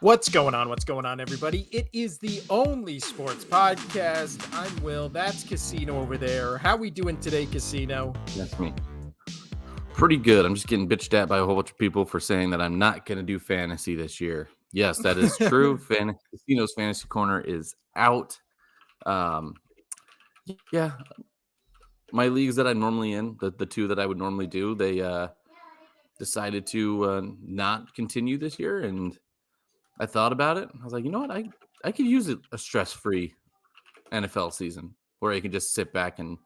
What's going on? What's going on, everybody? It is the only sports podcast. I'm Will. That's Casino over there. How we doing today, Casino? That's me. Pretty good. I'm just getting bitched at by a whole bunch of people for saying that I'm not going to do fantasy this year. Yes, that is true. Casino's fantasy corner is out. Yeah, my leagues that I'm normally in, the two that I would normally do, they decided to not continue this year, and I thought about it. I was like, you know what? I could use a stress-free NFL season where I can just sit back and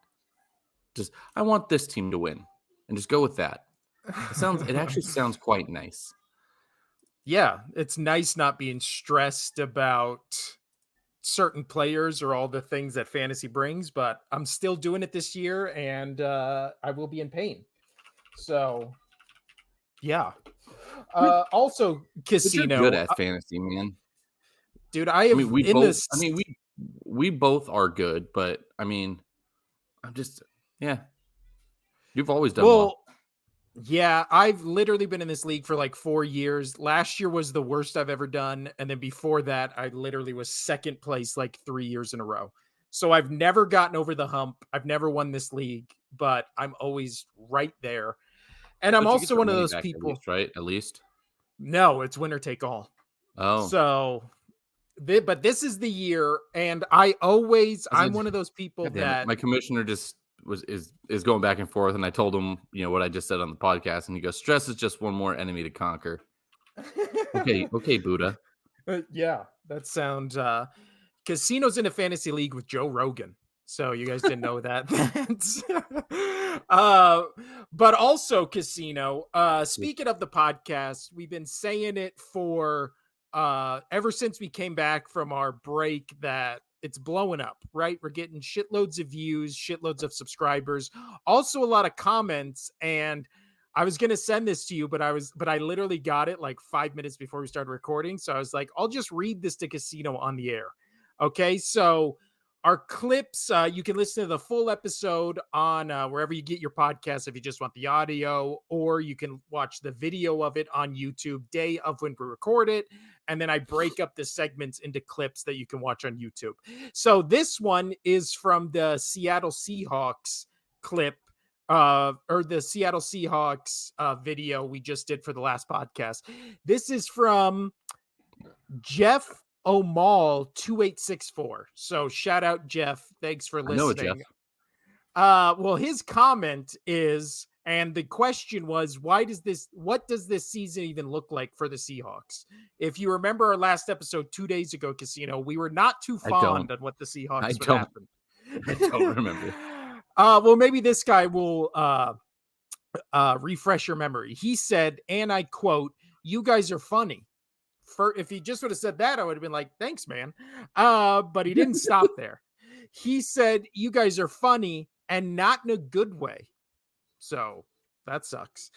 I want this team to win and just go with that. It actually sounds quite nice. Yeah, it's nice not being stressed about certain players or all the things that fantasy brings, but I'm still doing it this year and I will be in pain. So, yeah. Also, But you're good Casino, at fantasy, man. dude, I I have mean, we in both. this. I mean, we both are good, but I mean, I'm just yeah. You've always done well. Well, yeah, I've literally been in this league for like 4 years. Last year was the worst I've ever done, and then before that, I literally was second place like 3 years in a row. So I've never gotten over the hump. I've never won this league, but I'm always right there. And I'm But you get also your one of money those back at people. least, right? At least. No, it's winner take all. Oh, So, but this is the year, and I'm one of those people God damn it! that My commissioner just is going back and forth, and I told him, what I just said on the podcast, and he goes, "Stress is just one more enemy to conquer." Okay, Buddha. Yeah, that sounds Casino's in a fantasy league with Joe Rogan. So you guys didn't know that. uh but also Casino, speaking of the podcast, we've been saying it for ever since we came back from our break that it's blowing up, right? We're getting shitloads of views, shitloads of subscribers, also a lot of comments. And I was gonna send this to you, but I literally got it like 5 minutes before we started recording. So I was like, I'll just read this to Casino on the air. Okay, so our clips, you can listen to the full episode on wherever you get your podcast if you just want the audio, or you can watch the video of it on YouTube, day of when we record it. And then I break up the segments into clips that you can watch on YouTube. So this one is from the Seattle Seahawks clip, or the Seattle Seahawks video we just did for the last podcast. This is from Jeff Omal 2864. So shout out Jeff. Thanks for I know it, Jeff. listening. Well, his comment is, and the question was, what does this season even look like for the Seahawks? If you remember our last episode 2 days ago, Casino, we were not too I don't. fond on what the I Seahawks would don't. happen. I don't remember. Well, maybe this guy will refresh your memory. He said, and I quote, "You guys are funny." If he just would have said that, I would have been like, thanks, man. But he didn't stop there. He said, "You guys are funny and not in a good way." So that sucks.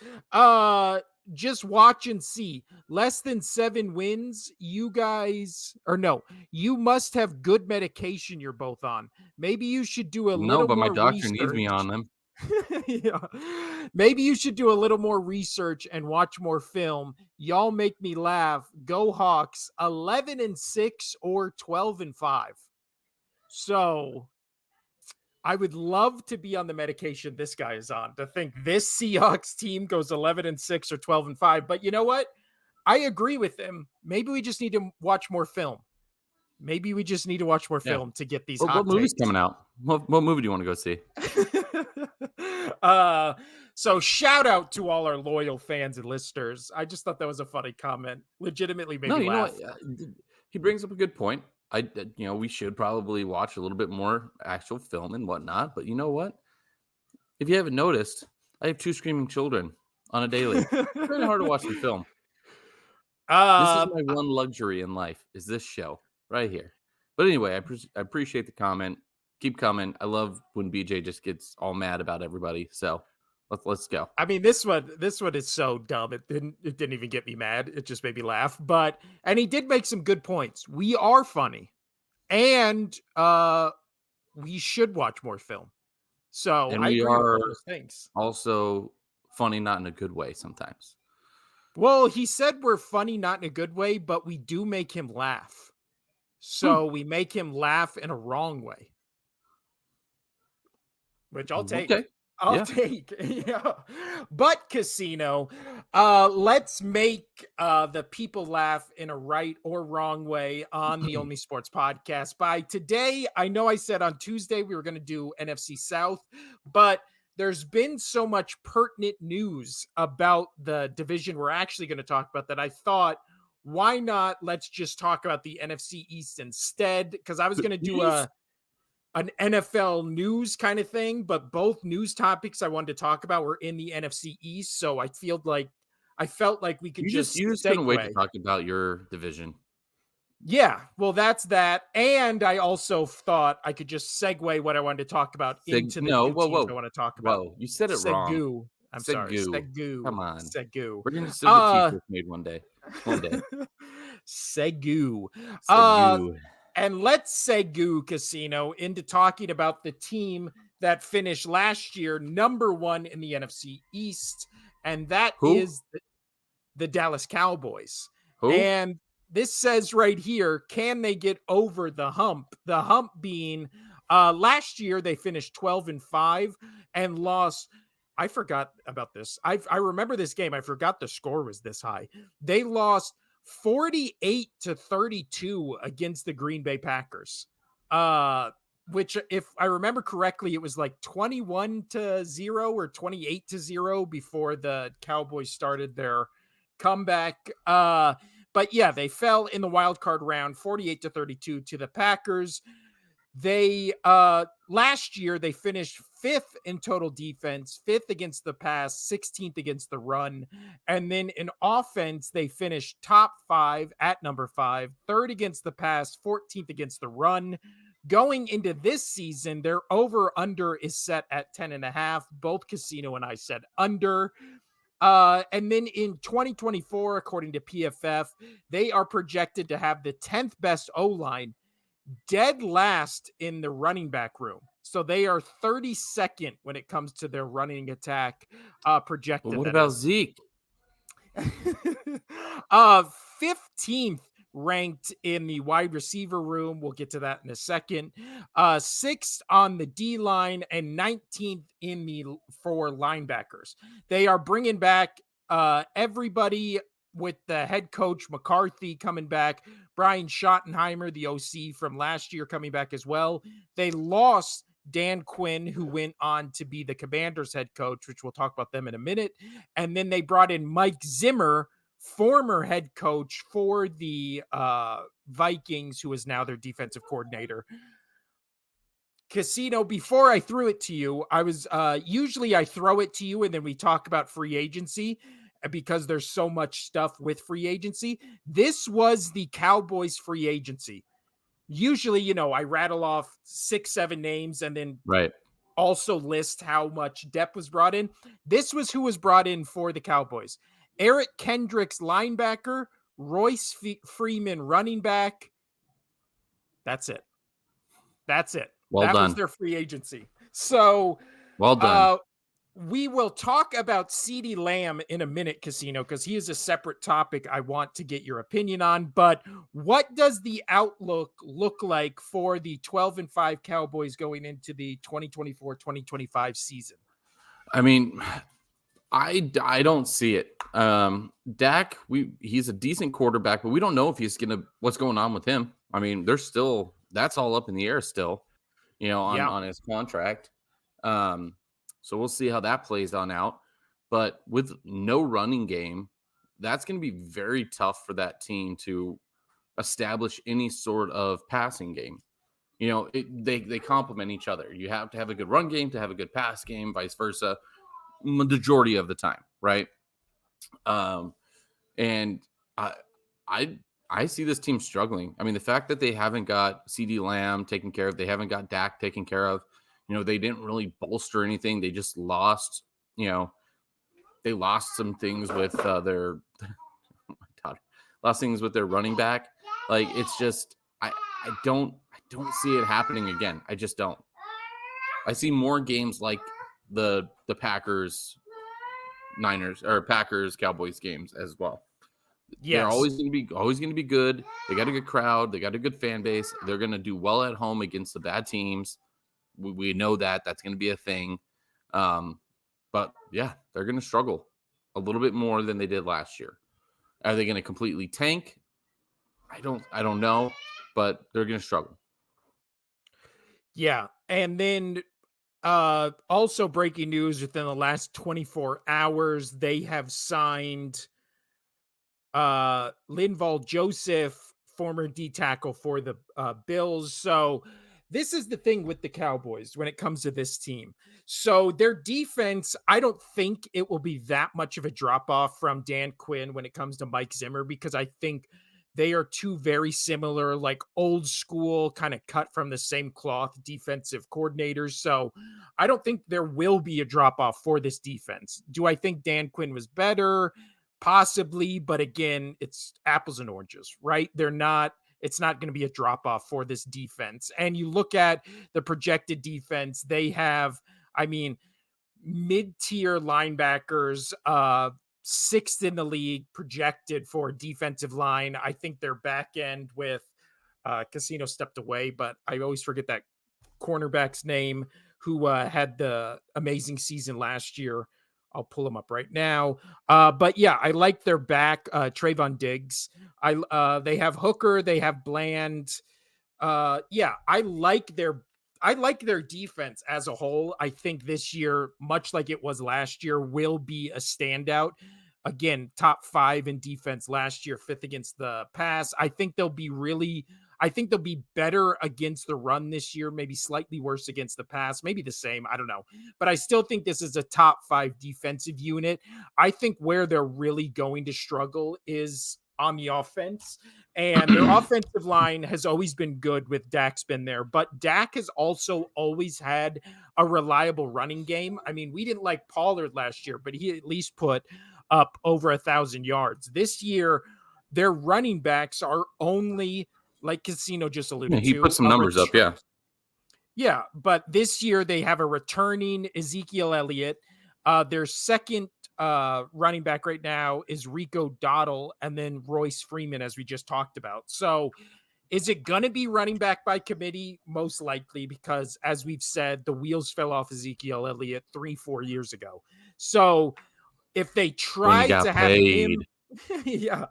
Just watch and see. Less than 7 wins. You guys, or no, you must have good medication you're both on. Maybe you should do a No, little but my more doctor needs me research. on them. Yeah. Maybe you should do a little more research and watch more film. Y'all make me laugh. Go Hawks. 11-6 or 12-5. So I would love to be on the medication this guy is on, to think this Seahawks team goes 11-6 or 12-5. But you know what? I agree with him. Maybe we just need to watch more film. Maybe we just need to watch more film to get these hot What movie's takes. coming out? What movie do you want to go see? So shout out to all our loyal fans and listeners. I just thought that was a funny comment. Legitimately made me laugh. Know what? He brings up a good point. We should probably watch a little bit more actual film and whatnot. But you know what? If you haven't noticed, I have 2 screaming children on a daily. It's very hard to watch the film. This is my one luxury in life, is this show right here. But anyway, I appreciate the comment. Keep coming. I love when BJ just gets all mad about everybody. So let's go. I mean, this one is so dumb. It didn't even get me mad. It just made me laugh. And he did make some good points. We are funny, and we should watch more film. So And I we agree with are all those things. also funny, not in a good way sometimes. Well, he said we're funny, not in a good way, but we do make him laugh. Hmm, So we make him laugh in a wrong way, which I'll take. okay. I'll Yeah. take. Yeah. But Casino, let's make the people laugh in a right or wrong way on the Only Sports podcast. By today, I know I said on Tuesday we were going to do NFC South, but there's been so much pertinent news about the division we're actually going to talk about that I thought, why not let's just talk about the NFC East instead? Because I was The going to do East. an NFL news kind of thing, but both news topics I wanted to talk about were in the NFC East. So I felt like we could just You just couldn't wait to segue. talk about your division. Yeah, well, that's that. And I also thought I could just segue what I wanted to talk about into the No, two whoa, teams I whoa, want to talk about. whoa! You said it wrong. Segu. I'm sorry. Segu. Segu. Come on. Segu. We're gonna still get Uh t-shirts made one day. One day. Segu. Uh Segu. And let's segue Casino into talking about the team that finished last year number one in the NFC East, and that Who? is the Dallas Cowboys. Who? And this says right here, can they get over the hump? The hump being last year they finished 12-5 and lost. I forgot about this. I remember this game. I forgot the score was this high. They lost 48-32 against the Green Bay Packers. Which if I remember correctly, it was like 21-0 or 28-0 before the Cowboys started their comeback. But yeah, they fell in the wild card round 48-32 to the Packers. They last year they finished fifth in total defense, fifth against the pass, 16th against the run. And then in offense, they finished top five at number five, third against the pass, 14th against the run. Going into this season, their over under is set at 10.5. Both Casino and I said under. And then in 2024, according to PFF, they are projected to have the 10th best O line, dead last in the running back room. So they are 32nd when it comes to their running attack Well, projected. what That about is Zeke? 15th ranked in the wide receiver room. We'll get to that in a second. Sixth on the D line and 19th in the for linebackers. They are bringing back everybody with the head coach McCarthy coming back, Brian Schottenheimer, the OC from last year, coming back as well. They lost Dan Quinn, who went on to be the Commanders head coach, which we'll talk about them in a minute. And then they brought in Mike Zimmer, former head coach for the Vikings, who is now their defensive coordinator. Casino, before I threw it to you, I was usually I throw it to you and then we talk about free agency because there's so much stuff with free agency. This was the Cowboys free agency. Usually, I rattle off 6-7 names and then Right. also list how much depth was brought in. This was who was brought in for the Cowboys. Eric Kendricks, linebacker, Royce Freeman, running back. That's it. Well That was done. their free agency. So Well done. we will talk about CeeDee Lamb in a minute, Casino, because he is a separate topic I want to get your opinion on. But what does the outlook look like for the 12-5 Cowboys going into the 2024-2025 season? I mean, I don't see it. Dak, he's a decent quarterback, but we don't know if what's going on with him. I mean, that's all up in the air still, on his contract. So we'll see how that plays on out. But with no running game, that's going to be very tough for that team to establish any sort of passing game. They complement each other. You have to have a good run game to have a good pass game, vice versa, majority of the time, right? And I see this team struggling. I mean, the fact that they haven't got CeeDee Lamb taken care of, they haven't got Dak taken care of. They didn't really bolster anything. They just lost. They lost some things with their oh my God, lost things with their running back. Like it's just I don't see it happening again. I just don't. I see more games like the Packers Niners or Packers Cowboys games as well. They're Yes. always going to be good. They got a good crowd. They got a good fan base. They're going to do well at home against the bad teams. We know that that's going to be a thing. But yeah, they're going to struggle a little bit more than they did last year. Are they going to completely tank? I don't know, but they're going to struggle. Yeah. And then also breaking news within the last 24 hours, they have signed Linval Joseph, former D tackle for the Bills. So this is the thing with the Cowboys when it comes to this team. So their defense, I don't think it will be that much of a drop off from Dan Quinn when it comes to Mike Zimmer, because I think they are two very similar, like old school, kind of cut from the same cloth defensive coordinators. So I don't think there will be a drop off for this defense. Do I think Dan Quinn was better? Possibly, but again, it's apples and oranges, right? It's not going to be a drop off for this defense. And you look at the projected defense, they have, I mean, mid-tier linebackers, sixth in the league projected for defensive line. I think their back end with Casino stepped away, but I always forget that cornerback's name who had the amazing season last year. I'll pull them up right now. But yeah, I like their back, Trayvon Diggs. They have Hooker, they have Bland. Yeah, I like their defense as a whole. I think this year, much like it was last year, will be a standout. Again, top 5 in defense last year, 5th against the pass. I think they'll be better against the run this year, maybe slightly worse against the pass, maybe the same. I don't know. But I still think this is a top 5 defensive unit. I think where they're really going to struggle is on the offense. And their offensive line has always been good with Dak's been there, but Dak has also always had a reliable running game. I mean, we didn't like Pollard last year, but he at least put up over 1,000 yards. This year, their running backs are only, like Casino just Yeah, alluded he put to, some numbers up. Yeah. Yeah, but this year they have a returning Ezekiel Elliott. Their second running back right now is Rico Dottle, and then Royce Freeman, as we just talked about. So is it going to be running back by committee? Most likely, because as we've said, the wheels fell off Ezekiel Elliott 3-4 years ago. So if they When he try got to have paid. him, yeah,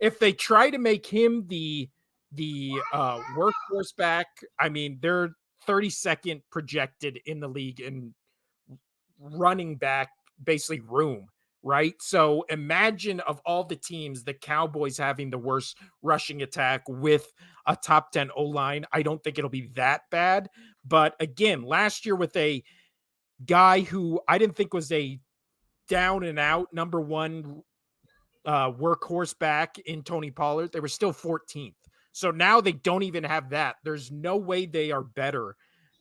if they try to make him the workhorse back, I mean, they're 32nd projected in the league in running back basically room, right? So imagine of all the teams, the Cowboys having the worst rushing attack with a top 10 O-line. I don't think it'll be that bad. But again, last year with a guy who I didn't think was a down and out number one workhorse back in Tony Pollard, they were still 14th. So now they don't even have that. There's no way they are better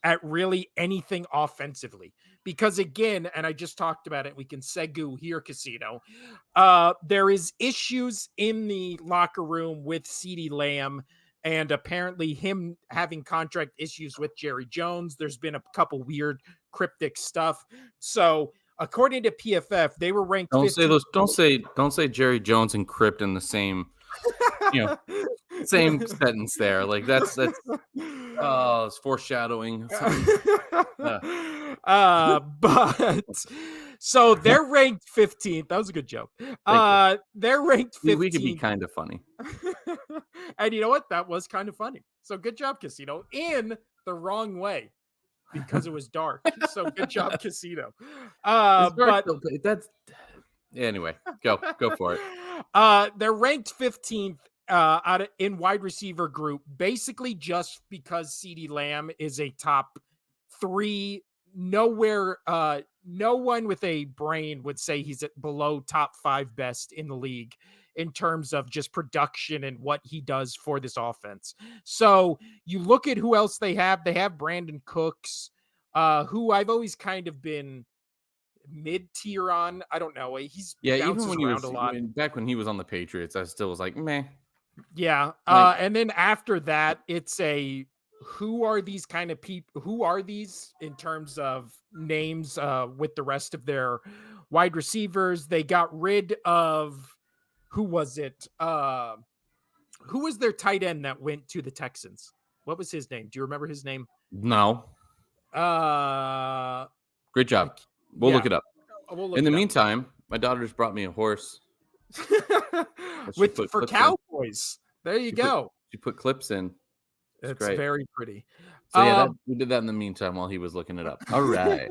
at really anything offensively. Because again, and I just talked about it, we can segue here, Casino. There is issues in the locker room with CeeDee Lamb and apparently him having contract issues with Jerry Jones. There's been a couple weird cryptic stuff. So according to PFF, they were ranked Don't say 15th. those. Don't say Jerry Jones and Crypt in the same, same sentence there. Like that's it's foreshadowing. But so they're ranked 15th. That was a good joke. They're ranked 15th. We could be kind of funny. And you know what? That was kind of funny. So good job, Casino. In the wrong way because it was dark. So good job, Casino. But that's anyway. Go for it. They're ranked 15th in wide receiver group, basically just because CeeDee Lamb is a top 3. Nowhere, no one with a brain would say he's below top 5 best in the league in terms of just production and what he does for this offense. So you look at who else they have. They have Brandon Cooks, who I've always kind of been mid-tier on. I don't know. He's even when he was a lot. back when he was on the Patriots, I still was like, meh. Yeah. And then after that, it's who are these kind of people? Who are these in terms of names with the rest of their wide receivers. They got rid of, who was it? Who was their tight end that went to the Texans? What was his name? Do you remember his name? No. Uh, Great I, job. We'll look yeah, it up. we'll look In the it up. meantime, my daughter just brought me a horse that she put For clips in. Cowboys. There you She put go. she put clips in. It's It's great. very pretty. So yeah, that Um, we did that in the meantime while he was looking it up. All right.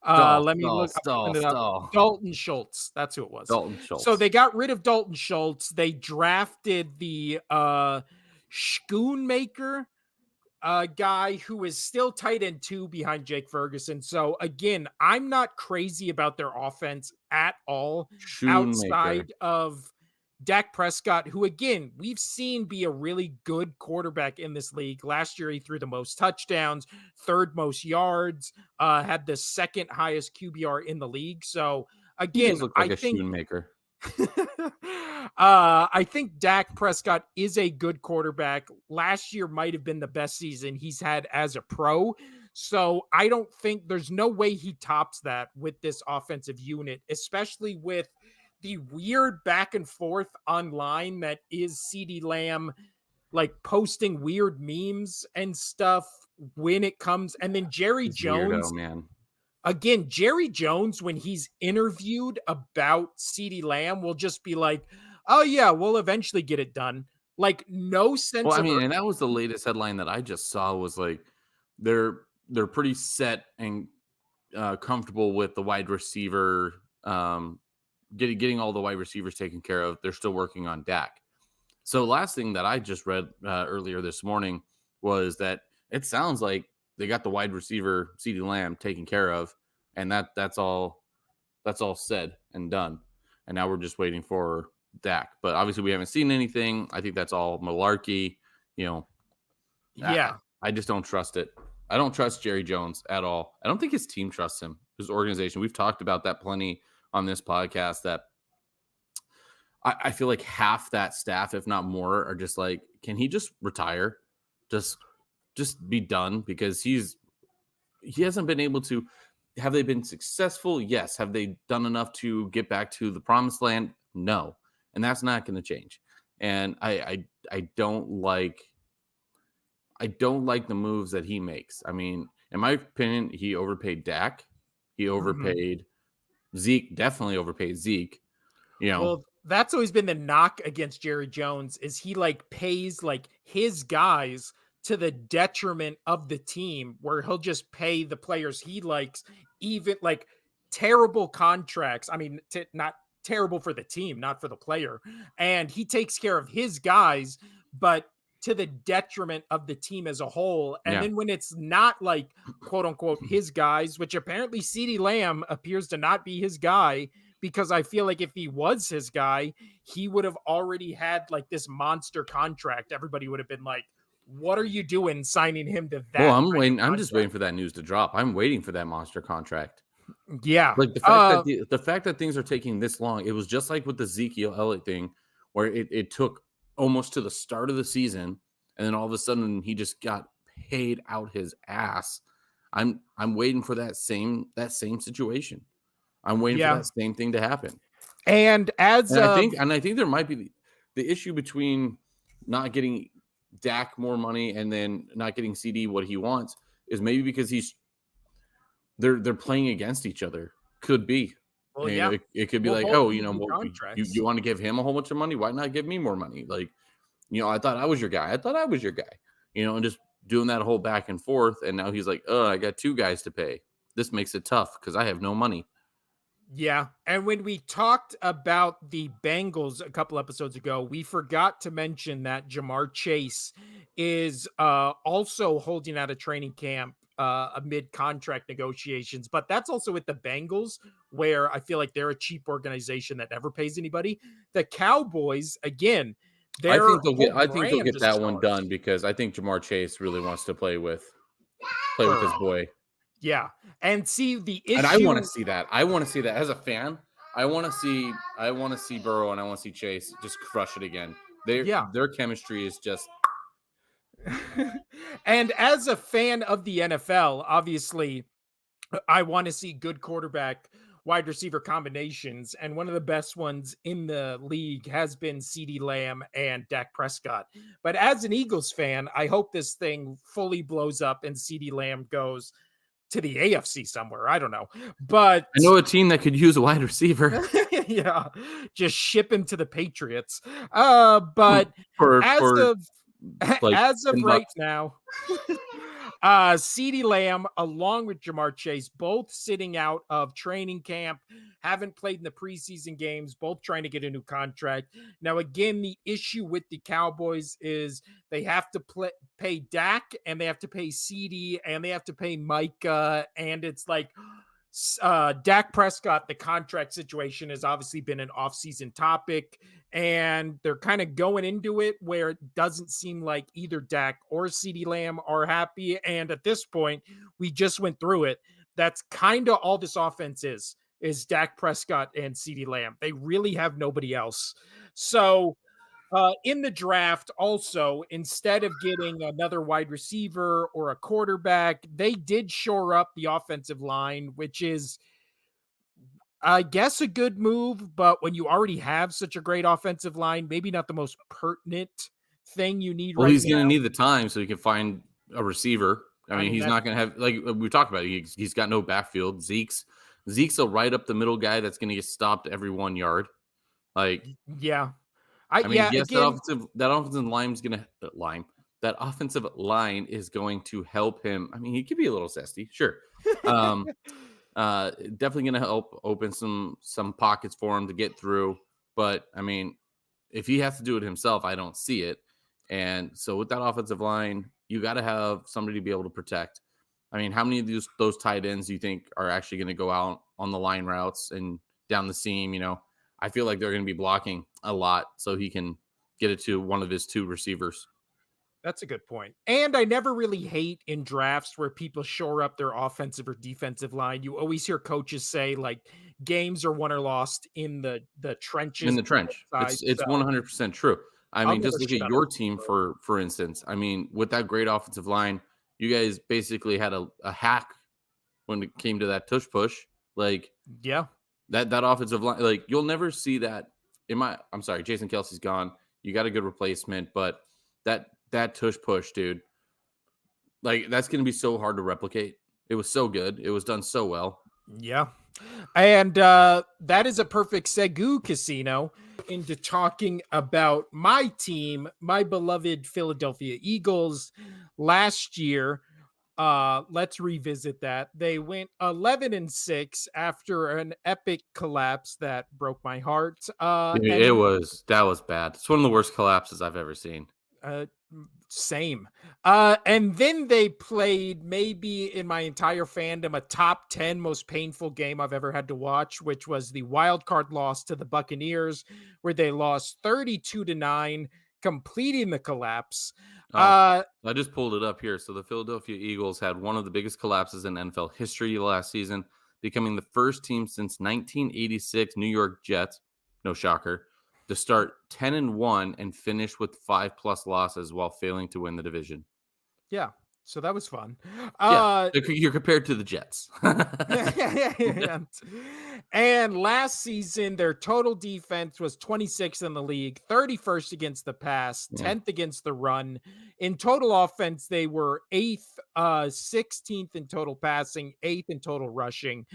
Stall, let me stall, look. I'm stall, pulling it up. stall. Dalton Schultz. That's who it was. Dalton So Schultz. they got rid of Dalton Schultz. They drafted the Schoonmaker guy who is still tight end 2 behind Jake Ferguson. So again, I'm not crazy about their offense at all Shoemaker. outside of Dak Prescott, who again, we've seen be a really good quarterback in this league. Last year, he threw the most touchdowns, third most yards, had the second highest QBR in the league. So He does again, look like I a think shoemaker. I think Dak Prescott is a good quarterback. Last year might have been the best season he's had as a pro. So I don't think there's no way he tops that with this offensive unit, especially with the weird back and forth online that is CeeDee Lamb, like posting weird memes and stuff when it comes. And then Jerry He's weirdo, Jones, man. again, Jerry Jones, when he's interviewed about CeeDee Lamb, will just be like, "Oh yeah, we'll eventually get it done." Like no Well, sense I of mean, and that was the latest headline that I just saw was like they're pretty set and comfortable with the wide receiver getting all the wide receivers taken care of. They're still working on Dak. So last thing that I just read earlier this morning was that it sounds like they got the wide receiver CeeDee Lamb taken care of, and that's all said and done. And now we're just waiting for Dak. But obviously we haven't seen anything. I think that's all malarkey. You know, I, yeah, I just don't trust it. I don't trust Jerry Jones at all. I don't think his team trusts him, his organization. We've talked about that plenty on this podcast that I feel like half that staff, if not more, are just like, can he just retire? Just be done because he hasn't been able to. Have they been successful? Yes. Have they done enough to get back to the promised land? No. And that's not going to change. And I don't like the moves that he makes. I mean, in my opinion, he overpaid Dak. He mhm. overpaid Zeke, definitely overpaid Zeke. You know, Well, that's always been the knock against Jerry Jones is he like pays like his guys to the detriment of the team where he'll just pay the players he likes even like terrible contracts. I mean, not terrible for the team, not for the player. And he takes care of his guys, but to the detriment of the team as a whole. And yeah. then when it's not like quote unquote his guys, which apparently CeeDee Lamb appears to not be his guy, because I feel like if he was his guy, he would have already had like this monster contract. Everybody would have been like, "What are you doing signing him to Well, that I'm kind of waiting. I'm just contract?" waiting for that news to drop. I'm waiting for that monster contract. Yeah. Like the fact that things are taking this long, it was just like with the Ezekiel Elliott thing, where it took almost to the start of the season, and then all of a sudden he just got paid out his ass. I'm waiting for that same situation. I'm waiting for Yeah. that same thing to happen. And as And I of think and I think there might be the issue between not getting Dak more money and then not getting CD what he wants is maybe because they're playing against each other. Could be. well, You know, yeah, it could be we'll like, both oh, need new well, you contracts. want to give him a whole bunch of money? Why not give me more money? Like, I thought I was your guy. I thought I was your guy. And just doing that whole back and forth. And now he's like, oh, I got two guys to pay. This makes it tough because I have no money. Yeah. And when we talked about the Bengals a couple episodes ago, we forgot to mention that Jamar Chase is also holding out a training camp amid contract negotiations. But that's also with the Bengals, where I feel like they're a cheap organization that never pays anybody. The Cowboys, again, I their think they'll get. whole I think they'll brand get is that one stars. done because I think Jamar Chase really wants to play with his Burrow. boy. Yeah. And see, the And I want to issue, see that. I want to see that as a fan. I want to see Burrow and I want to see Chase just crush it again. yeah. Their chemistry is just And as a fan of the NFL, obviously, I want to see good quarterback wide receiver combinations, and one of the best ones in the league has been CeeDee Lamb and Dak Prescott. But as an Eagles fan, I hope this thing fully blows up and CeeDee Lamb goes to the AFC somewhere. I don't know. But I know a team that could use a wide receiver. yeah, just ship him to the Patriots. But as For of like as of right $10. now, CeeDee Lamb, along with Jamar Chase, both sitting out of training camp, haven't played in the preseason games, both trying to get a new contract. Now, again, the issue with the Cowboys is they have to pay Dak, and they have to pay CeeDee, and they have to pay Micah, and it's like Dak Prescott, the contract situation has obviously been an offseason topic, and they're kind of going into it where it doesn't seem like either Dak or CeeDee Lamb are happy. And at this point, we just went through it. That's kind of all this offense is Dak Prescott and CeeDee Lamb. They really have nobody else. So in the draft, also, instead of getting another wide receiver or a quarterback, they did shore up the offensive line, which is, I guess, a good move. But when you already have such a great offensive line, maybe not the most pertinent thing you need Well, right he's now. going to need the time so he can find a receiver. I mean, he's not going to have, like we talked about, he's got no backfield. Zeke's a right up the middle guy that's going to get stopped every 1 yard. Like, yeah. I mean, Yeah, yes, again, that offensive line is going to that offensive line is going to help him. I mean, he could be a little zesty, sure. Definitely going to help open some pockets for him to get through. But I mean, if he has to do it himself, I don't see it. And so with that offensive line, you got to have somebody to be able to protect. I mean, how many of those tight ends do you think are actually going to go out on the line routes and down the seam? You know, I feel like they're going to be blocking a lot so he can get it to one of his two receivers. that's a good point. And I never really hate in drafts where people shore up their offensive or defensive line. You always hear coaches say like games are won or lost in the In trenches the trench. side. It's So 100% true. I I'll mean, never just look shit at on your it. team for instance. I mean, with that great offensive line, you guys basically had a hack when it came to that tush push. Like Yeah. that offensive line, like you'll never see that I'm sorry, Jason Kelsey's gone. You got a good replacement, but that tush push, dude, like that's gonna be so hard to replicate. It was so good. It was done so well. Yeah. And that is a perfect segue, Casino, into talking about my team, my beloved Philadelphia Eagles. Last year, let's revisit that. They went 11-6 after an epic collapse that broke my heart. Dude, that was bad. It's one of the worst collapses I've ever seen. Uh, Same. And then they played, maybe in my entire fandom, a top 10 most painful game I've ever had to watch, which was the wild card loss to the Buccaneers, where they lost 32-9, completing the collapse. Oh, I just pulled it up here. So the Philadelphia Eagles had one of the biggest collapses in NFL history last season, becoming the first team since 1986 New York Jets, no shocker, to start 10-1 and finish with 5+ losses while failing to win the division. Yeah. So that was fun. Yeah, you're compared to the Jets. And last season, their total defense was 26th in the league, 31st against the pass, 10th against the run. In total offense, they were 8th, 16th in total passing, 8th in total rushing.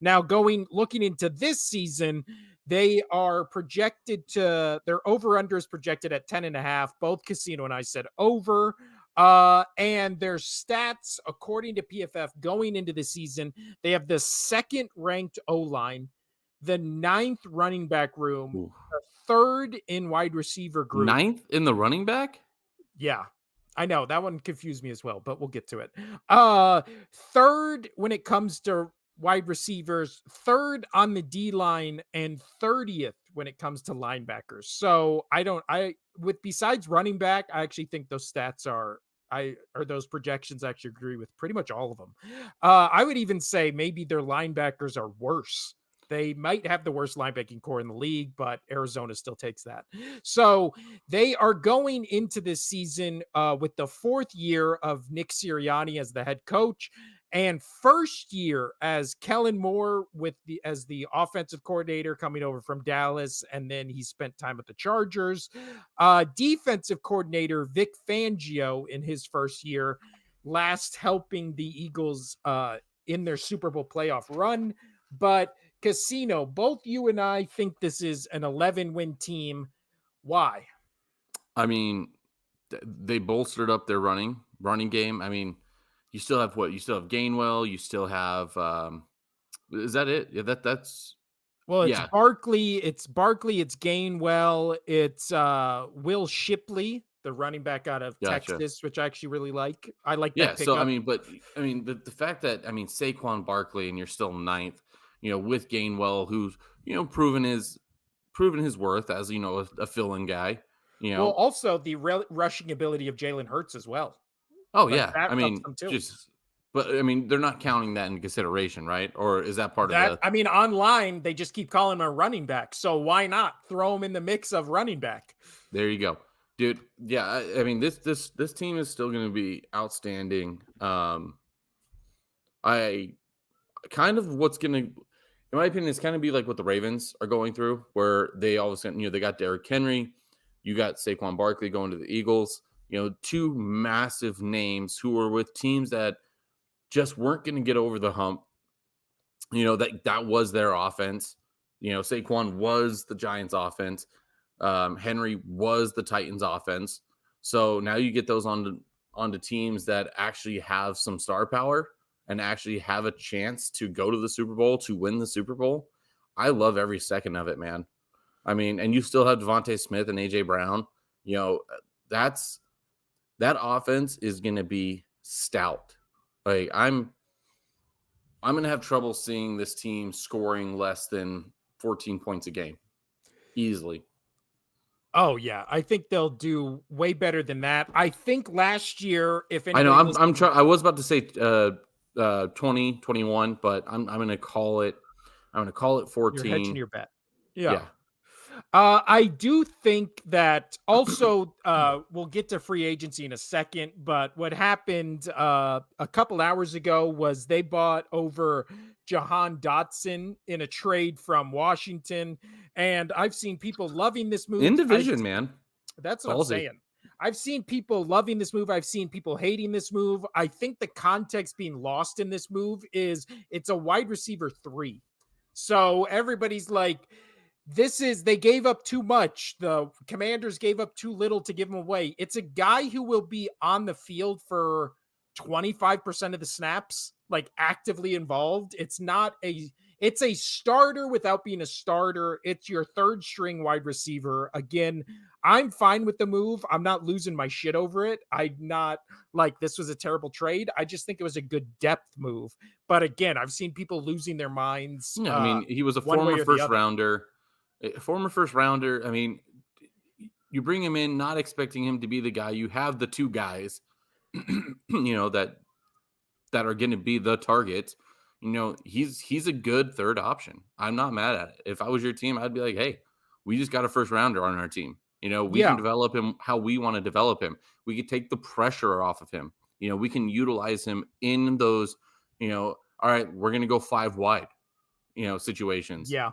Now, looking into this season, they are projected their over-under is projected at 10.5. Both Casino and I said over. And their stats, according to PFF, going into the season, they have the second ranked O-line, the 9th running back room, Ooh. the 3rd in wide receiver group. 9th in the running back? Yeah, I know that one confused me as well, but we'll get to it. 3rd when it comes to wide receivers, 3rd on the D line, and 30th when it comes to linebackers. So besides running back, I actually think those stats or those projections I actually agree with pretty much all of them. I would even say maybe their linebackers are worse. They might have the worst linebacking core in the league, but Arizona still takes that. So they are going into this season with the 4th year of Nick Sirianni as the head coach. and first year as Kellen Moore as the offensive coordinator coming over from Dallas, and then he spent time with the Chargers. Defensive coordinator Vic Fangio in his first year, last helping the Eagles in their Super Bowl playoff run. But Casino, both you and I think this is an 11-win team. Why? I mean, they bolstered up their running game. I mean, you still have what? You still have Gainwell. You still have. Is that it? Yeah, that's Well, yeah. It's Gainwell, it's Will Shipley, the running back out of Gotcha. Texas, which I actually really like. I like Yeah. that So I pickup. mean, but I mean, the fact that Saquon Barkley and you're still ninth, with Gainwell, who's proven his worth as a fill-in guy. You Well, know. also the rushing ability of Jalen Hurts as well. Oh Like yeah. that I helps mean, them too. just. But I mean, they're not counting that in consideration, right? Or is that part of That the? I mean, online they just keep calling him a running back. So why not throw him in the mix of running back? There you go, dude. Yeah, I mean this team is still going to be outstanding. I kind of what's going to, in my opinion, it's kind of be like what the Ravens are going through, where they all of a sudden, they got Derrick Henry, you got Saquon Barkley going to the Eagles. Two massive names who were with teams that just weren't going to get over the hump. That was their offense. Saquon was the Giants' offense. Henry was the Titans' offense. So now you get those onto teams that actually have some star power and actually have a chance to go to the Super Bowl, to win the Super Bowl. I love every second of it, man. I mean, and you still have Devontae Smith and AJ Brown. That offense is going to be stout. Like I'm going to have trouble seeing this team scoring less than 14 points a game easily. Oh yeah, I think they'll do way better than that. I think last year, if I know anybody I'm listening, trying. I was about to say 2021, but I'm going to call it. I'm going to call it you're hedging 14. your bet. Yeah. Yeah. I do think that also we'll get to free agency in a second, but what happened a couple hours ago was they bought over Jahan Dotson in a trade from Washington, and I've seen people loving this In move. division, man. That's what I'm Ballsy. saying. I've seen people loving this move. I've seen people hating this move. I think the context being lost in this move is it's a wide receiver 3. So everybody's like, they gave up too much. The Commanders gave up too little to give him away. It's a guy who will be on the field for 25% of the snaps, like actively involved. It's a starter without being a starter. It's your third string wide receiver. Again, I'm fine with the move. I'm not losing my shit over it. I'm not like this was a terrible trade. I just think it was a good depth move. But again, I've seen people losing their minds Yeah, I mean, he was a one way former or the first other. rounder. A former first rounder. I mean, you bring him in not expecting him to be the guy. You have the two guys, that are going to be the target. He's a good third option. I'm not mad at it. If I was your team, I'd be like, hey, we just got a first rounder on our team. We can Yeah. develop him how we want to develop him. We could take the pressure off of him. We can utilize him in those, all right, we're going to go 5 wide, situations. Yeah.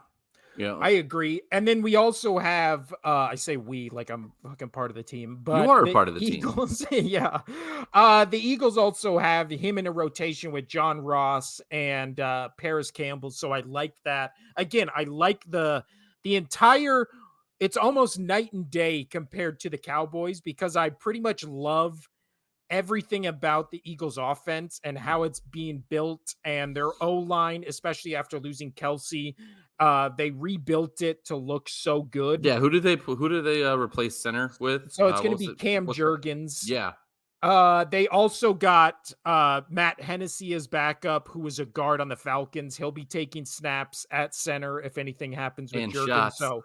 I agree. And then we also have I say we like I'm fucking part of the team, You but are a the part of the team. Eagles, yeah. The Eagles also have him in a rotation with John Ross and Paris Campbell. So I like that. Again, I like the entire it's almost night and day compared to the Cowboys because I pretty much love everything about the Eagles offense and how it's being built and their O-line, especially after losing Kelsey. They rebuilt it to look so good. Yeah, who did they replace center with? So it's What going to was be it? Cam What's that? Jurgens. Yeah, They also got Matt Hennessy as backup, who was a guard on the Falcons. He'll be taking snaps at center if anything happens with and Jurgens. shots. So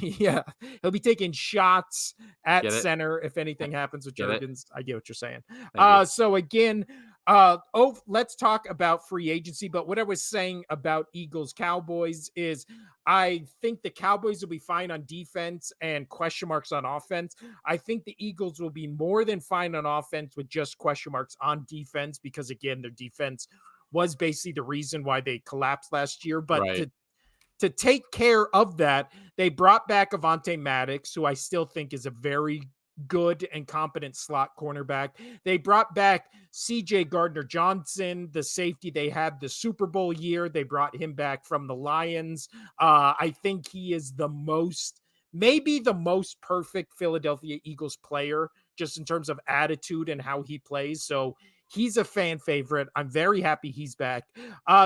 yeah, he'll be taking shots at Get it? center if anything happens with Get it? Jurgens. I get what you're saying. Thank you. So again, Let's talk about free agency. But what I was saying about Eagles Cowboys is I think the Cowboys will be fine on defense and question marks on offense. I think the Eagles will be more than fine on offense with just question marks on defense because again, their defense was basically the reason why they collapsed last year. But Right. to take care of that, they brought back Avonte Maddox, who I still think is a very good and competent slot cornerback. They brought back CJ Gardner Johnson, the safety they had the Super Bowl year. They brought him back from the Lions. I think he is maybe the most perfect Philadelphia Eagles player, just in terms of attitude and how he plays. So he's a fan favorite. I'm very happy he's back.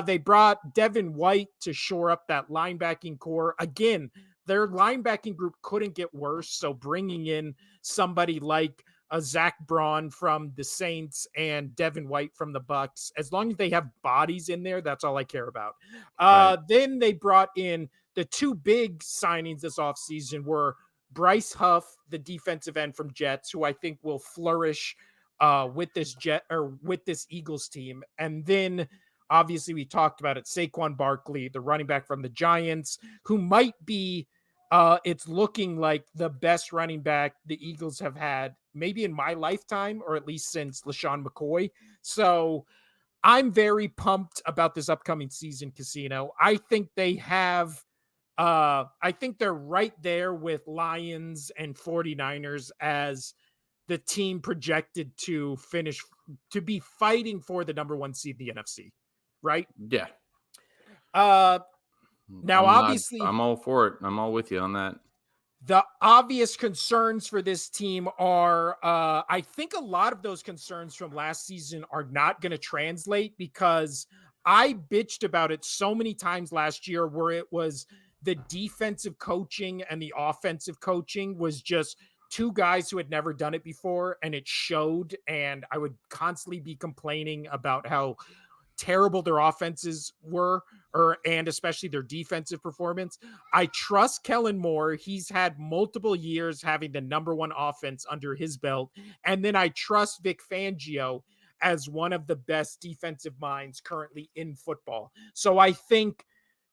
They brought Devin White to shore up that linebacking core. Again, their linebacking group couldn't get worse. So bringing in somebody like a Zach Braun from the Saints and Devin White from the Bucks, as long as they have bodies in there, that's all I care about. Right. Then they brought in the two big signings this offseason were Bryce Huff, the defensive end from Jets, who I think will flourish with this Eagles team. And then obviously we talked about it, Saquon Barkley, the running back from the Giants, who might be it's looking like the best running back the Eagles have had maybe in my lifetime, or at least since LaShawn McCoy. So I'm very pumped about this upcoming season, Casino. I think they're right there with Lions and 49ers as the team projected to be fighting for the number one seed in the NFC, right? Yeah. Uh, Now, obviously, I'm all for it. I'm all with you on that. the obvious concerns for this team are, I think a lot of those concerns from last season are not going to translate because I bitched about it so many times last year where it was the defensive coaching and the offensive coaching was just two guys who had never done it before, and it showed. And I would constantly be complaining about how terrible their offenses were, and especially their defensive performance. I trust Kellen Moore. He's had multiple years having the number one offense under his belt. And then I trust Vic Fangio as one of the best defensive minds currently in football. So I think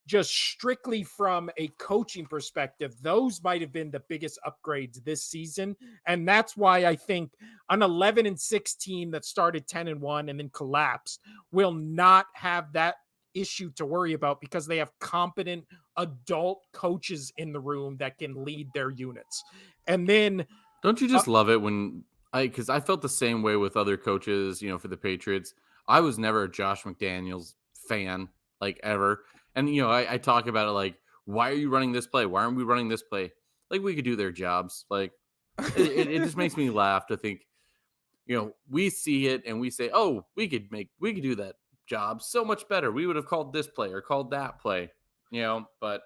just strictly from a coaching perspective, those might have been the biggest upgrades this season. And that's why I think an 11-6 team that started 10-1 and then collapsed will not have that issue to worry about because they have competent adult coaches in the room that can lead their units. And then Don't you just love it when because I felt the same way with other coaches, for the Patriots. I was never a Josh McDaniels fan, like ever. And, I talk about it like, why are you running this play? Why aren't we running this play? Like, we could do their jobs. Like, it just makes me laugh to think, we see it and we say, oh, we could do that job so much better. We would have called this play or called that play, but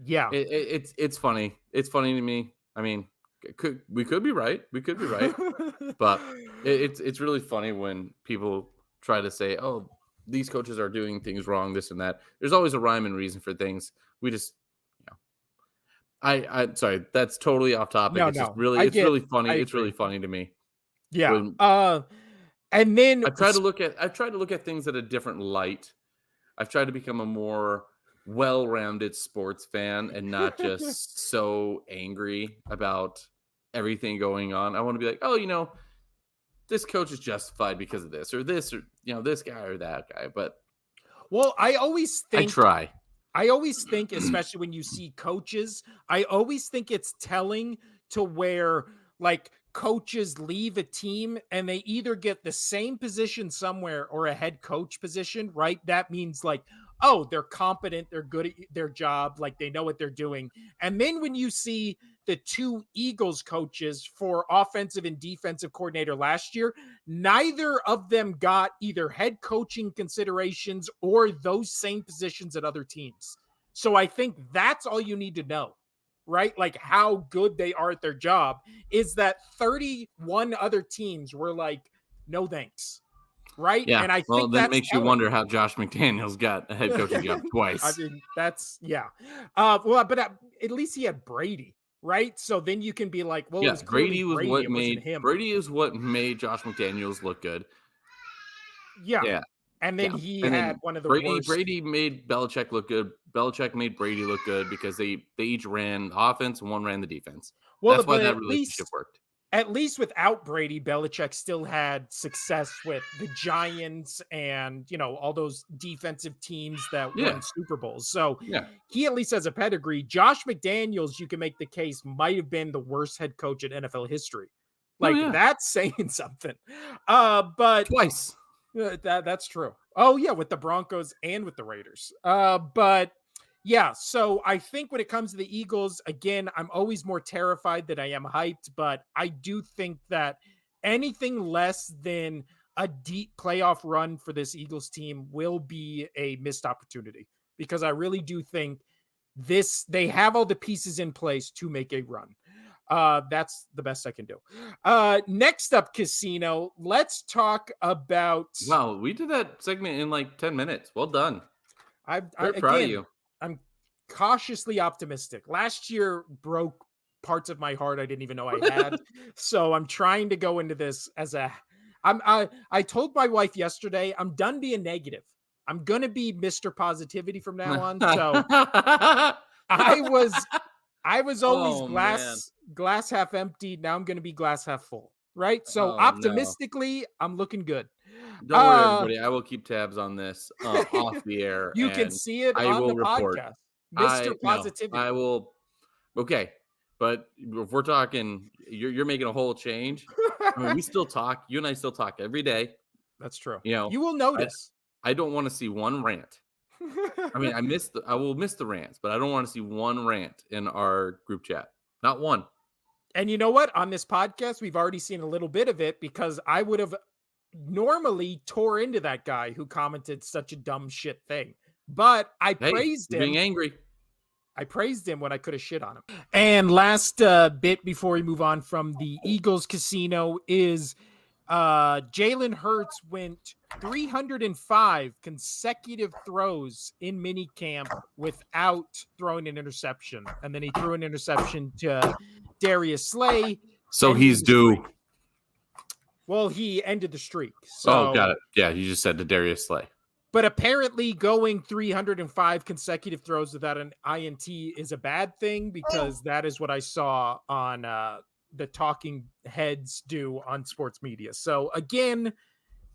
yeah, it's funny. It's funny to me. I mean, we could be right. We could be right. But it's really funny when people try to say, oh, these coaches are doing things wrong, this and that. There's always a rhyme and reason for things. We just, I sorry, that's totally off topic. no, It's just no, really, it's really funny. I It's really agree. funny to me. Yeah. When And then I've tried to look at things at a different light. I've tried to become a more well-rounded sports fan and not just so angry about everything going on. I want to be like, oh, this coach is justified because of this or this or this guy or that guy. But well, I try. I always think, especially when you see coaches, I always think it's telling to where like coaches leave a team and they either get the same position somewhere or a head coach position, right? That means like, oh, they're competent, they're good at their job, like they know what they're doing. And then when you see the two Eagles coaches for offensive and defensive coordinator last year, neither of them got either head coaching considerations or those same positions at other teams. So I think that's all you need to know, right? Like how good they are at their job is that 31 other teams were like, no thanks. Right. Yeah. And I Well, think then it that's makes you telling. wonder how Josh McDaniels got a head coaching job I twice. mean, that's, yeah. But at least he had Brady, right? So then you can be like, well, it Yeah, was clearly Brady. It wasn't him. Brady is what made Josh McDaniels look good. Yeah. Yeah. And then Yeah. he And had then one of the Brady worst. Brady made Belichick look good. Belichick made Brady look good because they each ran offense and one ran the defense. Well, That's why but that relationship worked. at least without Brady, Belichick still had success with the Giants and, all those defensive teams that Yeah. won Super Bowls. So Yeah. he at least has a pedigree. Josh McDaniels, you can make the case, might have been the worst head coach in NFL history. Oh Like, yeah. that's saying something. But Twice. that's true. Oh yeah, with the Broncos and with the Raiders. But yeah, so I think when it comes to the Eagles, again, I'm always more terrified than I am hyped, but I do think that anything less than a deep playoff run for this Eagles team will be a missed opportunity because I really do think they have all the pieces in place to make a run. That's the best I can do. Next up, Casino. Let's talk about. Wow, we did that segment in like 10 minutes. Well done. Very proud of Again, you. I'm cautiously optimistic. Last year broke parts of my heart I didn't even know I had. So I'm trying to go into this as I told my wife yesterday, I'm done being negative. I'm gonna be Mr. Positivity from now on. So I was I was always Oh man. glass half empty. Now I'm gonna be glass half full. Right. So Oh no. optimistically, I'm looking good. Don't worry, Uh everybody. I will keep tabs on this off the air, you can and see it I on the will report. podcast. Mr. I no, I Positivity. will. Okay, but if we're talking, you're making a whole change. I mean, we still talk. You and I still talk every day. That's true. You know, You will I notice. I don't want to see one rant. I mean, I will miss the rants, but I don't want to see one rant in our group chat. Not one. And you know what? On this podcast, we've already seen a little bit of it because I would have normally tore into that guy who commented such a dumb shit thing. But I Hey, praised you're being him. angry. I praised him when I could have shit on him. And last bit before we move on from the Eagles casino is Jalen Hurts went 305 consecutive throws in mini camp without throwing an interception. And then he threw an interception to Darius Slay, So ending he's the streak. due. Well, he ended the streak. Oh, got So, it. Yeah, you just said to Darius Slay. but apparently going 305 consecutive throws without an INT is a bad thing because that is what I saw on the talking heads do on sports media. So again,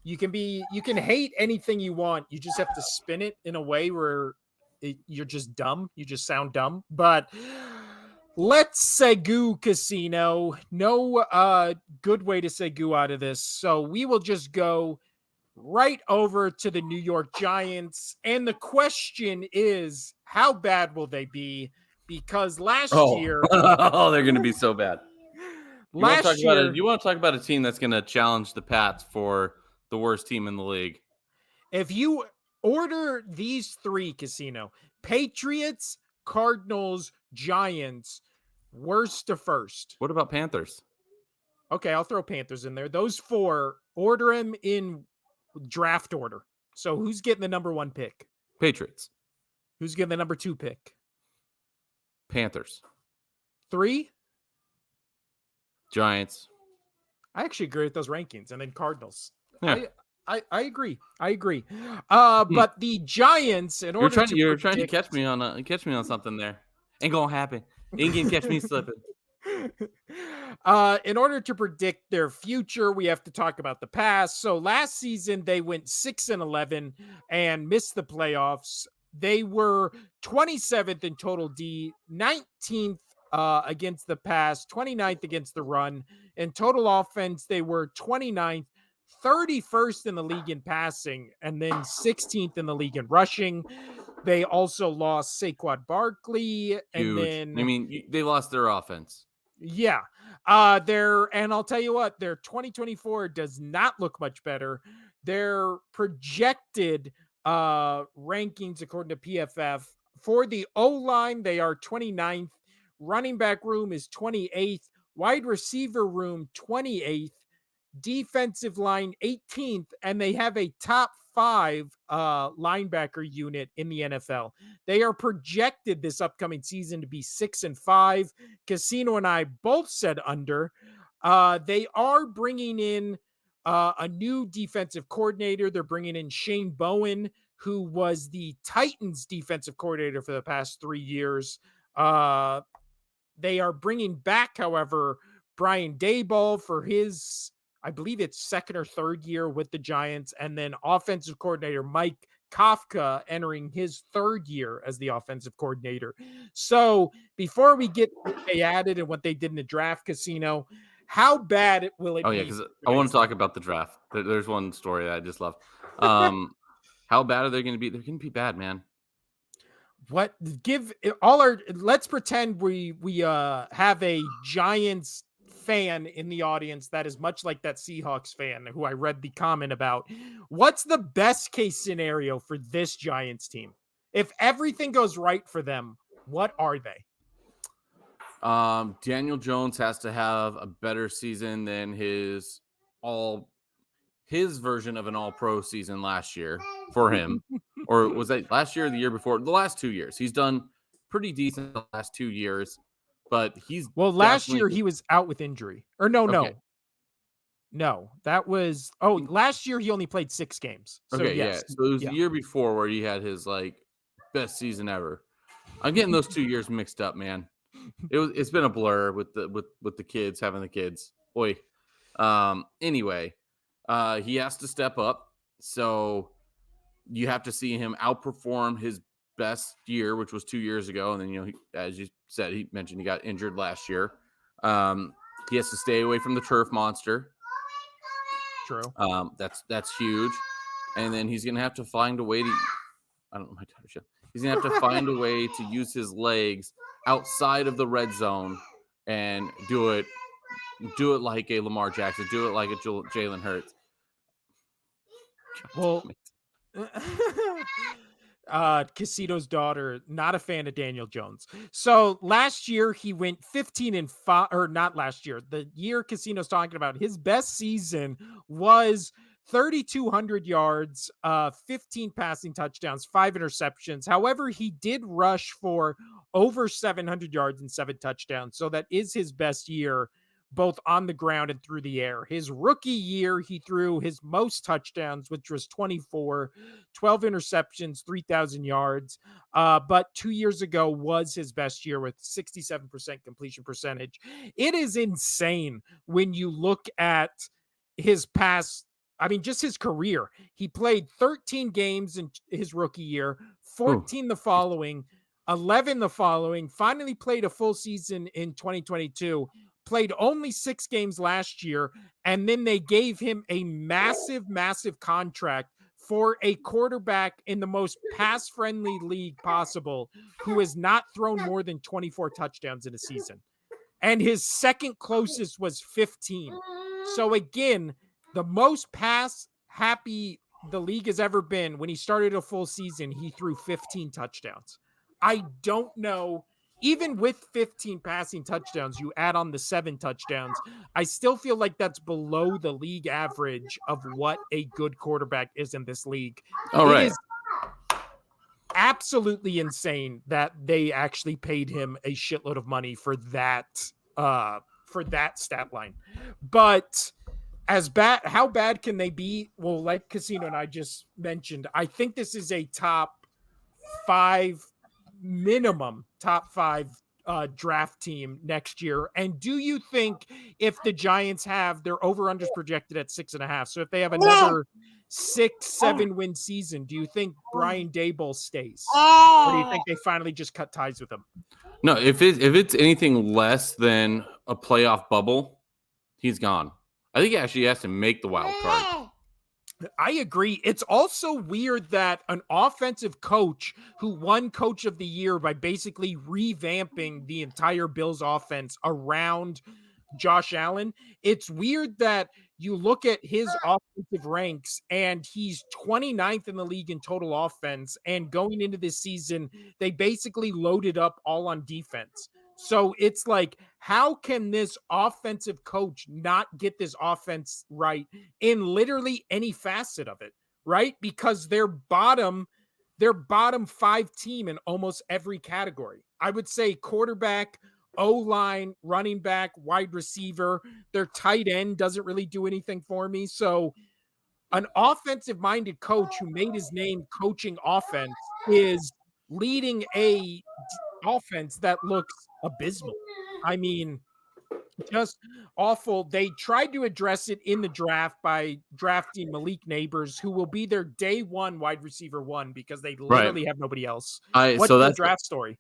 you can hate anything you want. You just have to spin it in a way where you're just dumb. You just sound dumb. But let's say goo casino. No good way to say goo out of this. So we will just go right over to the New York Giants. And the question is, how bad will they be? Because last Oh, year, oh, they're going to be so bad. You want to talk last about it? year, You want to talk about a team that's going to challenge the Pats for the worst team in the league? if you order these three, casino, Patriots, Cardinals, Giants, worst to first. What about Panthers? Okay, I'll throw Panthers in there. Those four, order them in draft order. So who's getting the number one pick? Patriots, Who's getting the number two pick? Panthers, 3? Giants. I actually agree with those rankings. And then Cardinals. Yeah. I agree. I agree. Hmm. But the Giants, in order You're trying to catch me on something there. Ain't gonna happen. Ain't gonna catch me slipping. In order to predict their future, we have to talk about the past. So last season they went 6-11 and missed the playoffs. They were 27th in total D, 19th against the pass, 29th against the run. In total offense, they were 29th, 31st in the league in passing, and then 16th in the league in rushing. They also lost Saquon Barkley, and Huge. then I mean, they lost their offense. yeah. And I'll tell you what, their 2024 does not look much better. Their projected rankings according to PFF for the O-line, they are 29th. Running back room is 28th. Wide receiver room 28th. Defensive line 18th, and they have a top 5 linebacker unit in the NFL. They are projected this upcoming season to be 6-5. Casino and I both said under. They are bringing in a new defensive coordinator. They're bringing in Shane Bowen, who was the Titans defensive coordinator for the past 3 years. They are bringing back, however, Brian Daboll for his, I believe it's second or third year with the Giants, and then offensive coordinator Mike Kafka entering his third year as the offensive coordinator. So before we get what they added and what they did in the draft, Casino, how bad will it Oh yeah, be? because I want to talk about the draft. There's one story that I just love. How bad are they going to be? They're going to be bad, man. What give all our let's pretend we have a Giants fan in the audience that is much like that Seahawks fan who I read the comment about. What's the best case scenario for this Giants team? If everything goes right for them, what are they? Daniel Jones has to have a better season than his version of an all-pro season last year for him. Or was that last year or the year before? The last 2 years. He's done pretty decent the last 2 years, but he's last year he was out with injury. Or no. That was last year he only played 6 games. So okay, yes. yeah. So it was the year before where he had his best season ever. I'm getting those 2 years mixed up, man. It's been a blur with the kids having the kids. Boy. Anyway, he has to step up. So you have to see him outperform his best year, which was 2 years ago. And then, as you said, he mentioned he got injured last year. He has to stay away from the turf monster. True. That's huge. And then he's going to have to find a way to, I don't know my title. He's going to have to find a way to use his legs outside of the red zone and do it like a Lamar Jackson, do it like a Jalen Hurts. Well, Casito's daughter, not a fan of Daniel Jones. So last year he went 15-5, or not last year, the year Casino's talking about, his best season was 3,200 yards, 15 passing touchdowns, 5 interceptions. However, he did rush for over 700 yards and 7 touchdowns. So that is his best year, both on the ground and through the air. His rookie year, he threw his most touchdowns, which was 24, 12 interceptions, 3,000 yards. But 2 years ago was his best year with 67% completion percentage. It is insane when you look at his past, just his career. He played 13 games in his rookie year, 14 the following, 11 the following, finally played a full season in 2022. Played only 6 games last year, and then they gave him a massive contract for a quarterback in the most pass-friendly league possible who has not thrown more than 24 touchdowns in a season. And his second closest was 15. So again, the most pass-happy the league has ever been, when he started a full season, he threw 15 touchdowns. I don't know. Even with 15 passing touchdowns, you add on the 7 touchdowns, I still feel like that's below the league average of what a good quarterback is in this league. It is absolutely insane that they actually paid him a shitload of money for that stat line. But how bad can they be? Well, like Casino and I just mentioned, I think this is a minimum top 5 draft team next year. And do you think if the Giants have their over-unders projected at 6.5, so if they have another 6-7 win season, do you think Brian Daboll stays, or do you think they finally just cut ties with him? No, if it's anything less than a playoff bubble, he's gone. I think he actually has to make the wild card. I agree. It's also weird that an offensive coach who won Coach of the Year by basically revamping the entire Bills offense around Josh Allen, it's weird that you look at his offensive ranks and he's 29th in the league in total offense, and going into this season, they basically loaded up all on defense. So it's like, how can this offensive coach not get this offense right in literally any facet of it, right? Because they're bottom 5 team in almost every category. I would say quarterback, O-line, running back, wide receiver. Their tight end doesn't really do anything for me. So an offensive-minded coach who made his name coaching offense is leading a offense that looks abysmal. I mean, just awful. They tried to address it in the draft by drafting Malik Neighbors, who will be their day one wide receiver one because they Right. literally have nobody else. I What's so your that's draft story?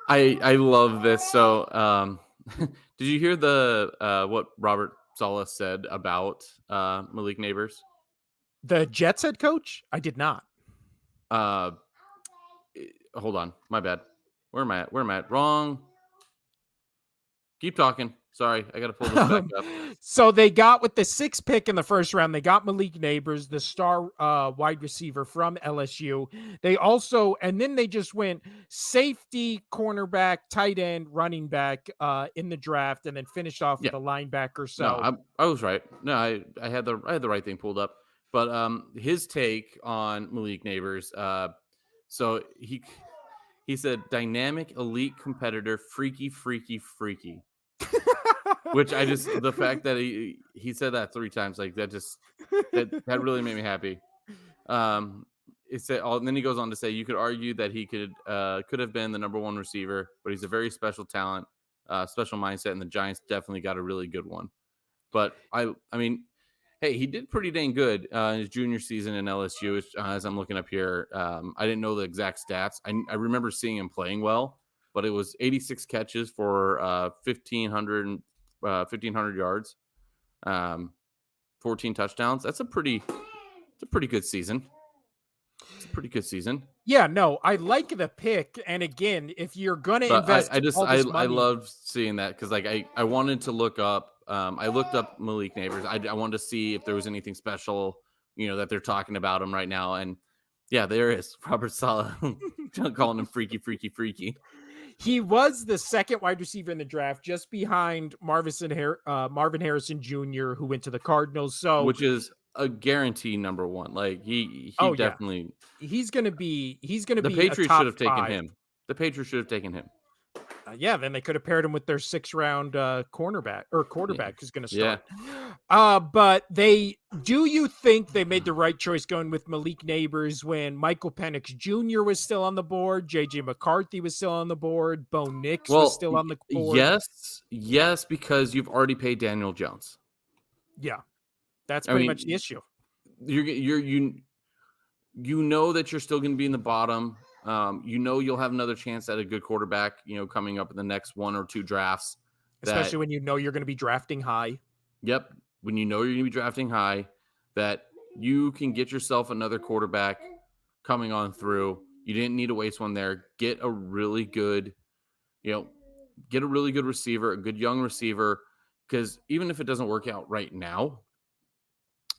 I love this. So did you hear the what Robert Saleh said about Malik Neighbors? The Jets head coach? I did not. Uh hold on, my bad. Where am I at? Where am I at? Wrong. Keep talking. Sorry, I gotta pull this back up. So they got with the 6th pick in the first round, they got Malik Neighbors, the star wide receiver from LSU. They also, and then they just went safety, cornerback, tight end, running back in the draft, and then finished off Yeah. with a linebacker. No, So I was right. No, I had the right thing pulled up. But his take on Malik Neighbors, so he said dynamic elite competitor, freaky, freaky, freaky. Which I just the fact that he said that 3 times, like that really made me happy. It said, and then he goes on to say, you could argue that he could have been the number 1 receiver, but he's a very special talent, special mindset, and the Giants definitely got a really good one. But I mean, hey, he did pretty dang good in his junior season in LSU. Which, as I'm looking up here, I didn't know the exact stats. I remember seeing him playing well, but it was 86 catches for 1,500 yards, 14 touchdowns. It's a pretty good season. It's a pretty good season. yeah, no, I like the pick. And again, if you're going to invest I money, love seeing that because like I wanted to look up. I looked up Malik Neighbors. I wanted to see if there was anything special, that they're talking about him right now. And yeah, there is Robert Saleh calling him freaky, freaky, freaky. he was the 2nd wide receiver in the draft, just behind Marvin Harrison Jr., who went to the Cardinals. So, which is a guarantee number 1. Like he oh definitely. yeah, he's gonna be The a Patriots top should have taken 5. him. The Patriots should have taken him. Yeah, then they could have paired him with their 6th round cornerback or quarterback who's going to start. Yeah. But do you think they made the right choice going with Malik Neighbors when Michael Penix Jr. was still on the board, JJ McCarthy was still on the board, Bo Nix was still on the board? Yes, because you've already paid Daniel Jones. Yeah, that's pretty much the issue. You know that you're still going to be in the bottom. You'll have another chance at a good quarterback, coming up in the next 1 or 2 drafts. Especially when you're going to be drafting high. Yep. When you're going to be drafting high, that you can get yourself another quarterback coming on through. You didn't need to waste one there. Get a really good receiver, a good young receiver, because even if it doesn't work out right now,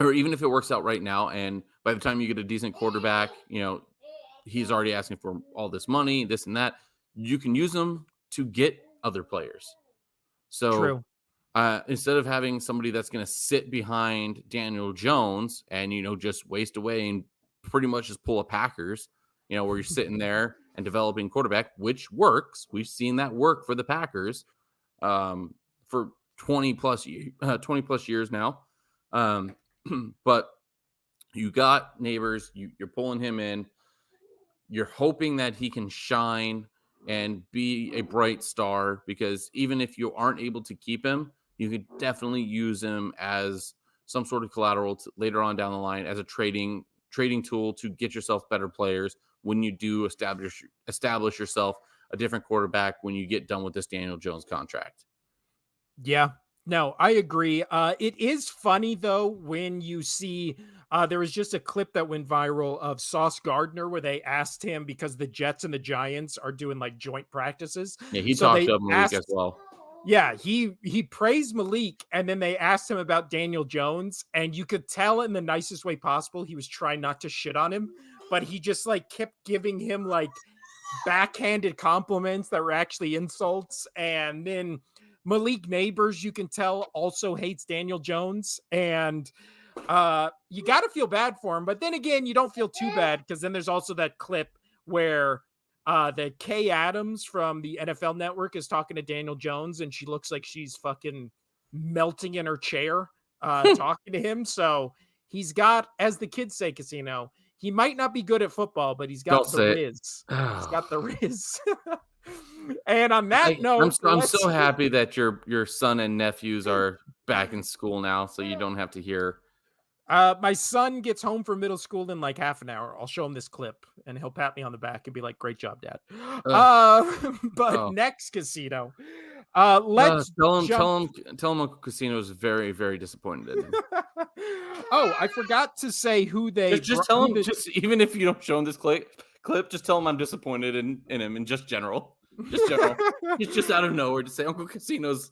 or even if it works out right now, and by the time you get a decent quarterback, he's already asking for all this money, this and that. You can use them to get other players. So True. Instead of having somebody that's going to sit behind Daniel Jones and, just waste away and pretty much just pull a Packers, where you're sitting there and developing quarterback, which works. We've seen that work for the Packers for 20 plus years now. But you got Neighbors, you're pulling him in. You're hoping that he can shine and be a bright star, because even if you aren't able to keep him, you could definitely use him as some sort of collateral later on down the line as a trading tool to get yourself better players when you do establish yourself a different quarterback when you get done with this Daniel Jones contract. Yeah. No, I agree. It is funny, though, when you see there was just a clip that went viral of Sauce Gardner where they asked him, because the Jets and the Giants are doing like joint practices. Yeah, he So talked they up Malik as well. Yeah, he praised Malik, and then they asked him about Daniel Jones, and you could tell in the nicest way possible he was trying not to shit on him, but he just like kept giving him like backhanded compliments that were actually insults. And then Malik Neighbors, you can tell, also hates Daniel Jones, and you got to feel bad for him. But then again, you don't feel too bad, because then there's also that clip where The Kay Adams from the NFL Network is talking to Daniel Jones, and she looks like she's fucking melting in her chair, talking to him. So he's got, as the kids say, Casino, he might not be good at football, but he's Don't got the say it. Riz. He's got the Riz. And on that I'm note, I'm so happy that your son and nephews are back in school now, so you don't have to hear. My son gets home from middle school in like half an hour. I'll show him this clip and he'll pat me on the back and be like, "Great job, Dad." Ugh, But oh, next, Casino. Let's jump. tell him Uncle Casino is very, very disappointed in him. Oh, I forgot to say who they Just tell who him, the just even if you don't show him this clip, just tell him I'm disappointed in him in just general. Just general. Just out of nowhere, just say Uncle Casino's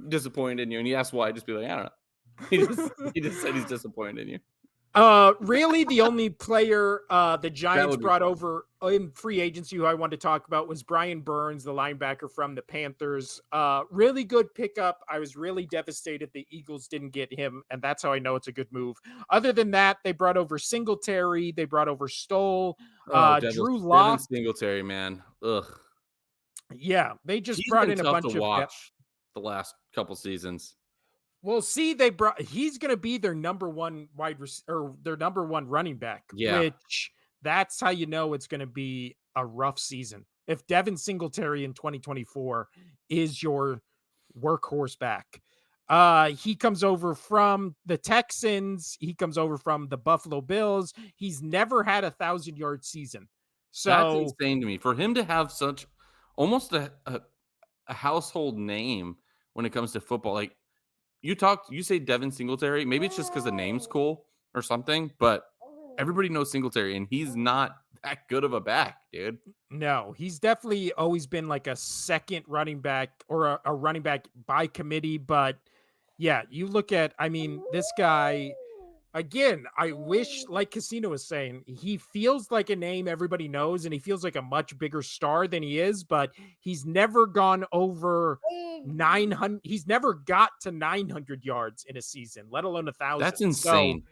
disappointed in you, and he asks why. Just be like, I don't know. He just said he's disappointed in you. Really the only player the Giants would be brought fun. over in free agency who I wanted to talk about was Brian Burns, the linebacker from the Panthers. Really good pickup. I was really devastated the Eagles didn't get him, and that's how I know it's a good move. Other than that, they brought over Singletary, they brought over Stoll, Oh, Drew Devin Lock. Singletary, man. Ugh. Yeah, they just He's brought been in a tough to bunch of depth. watch the last couple seasons. Well, see, he's going to be their number one or their number one running back, Yeah. which that's how you know it's going to be a rough season. If Devin Singletary in 2024 is your workhorse back. He comes over from the Texans, he comes over from the Buffalo Bills. He's never had 1,000-yard season. That's So insane to me. For him to have such almost a household name when it comes to football. Like you say Devin Singletary. Maybe it's just because the name's cool or something, but everybody knows Singletary, and he's not that good of a back, dude. no, he's definitely always been like a second running back or a running back by committee. But yeah, you look at, I mean, this guy, again, I wish, like Casino was saying, he feels like a name everybody knows and he feels like a much bigger star than he is, but he's never gone over 900. He's never got to 900 yards in a season, let alone 1,000. That's So insane.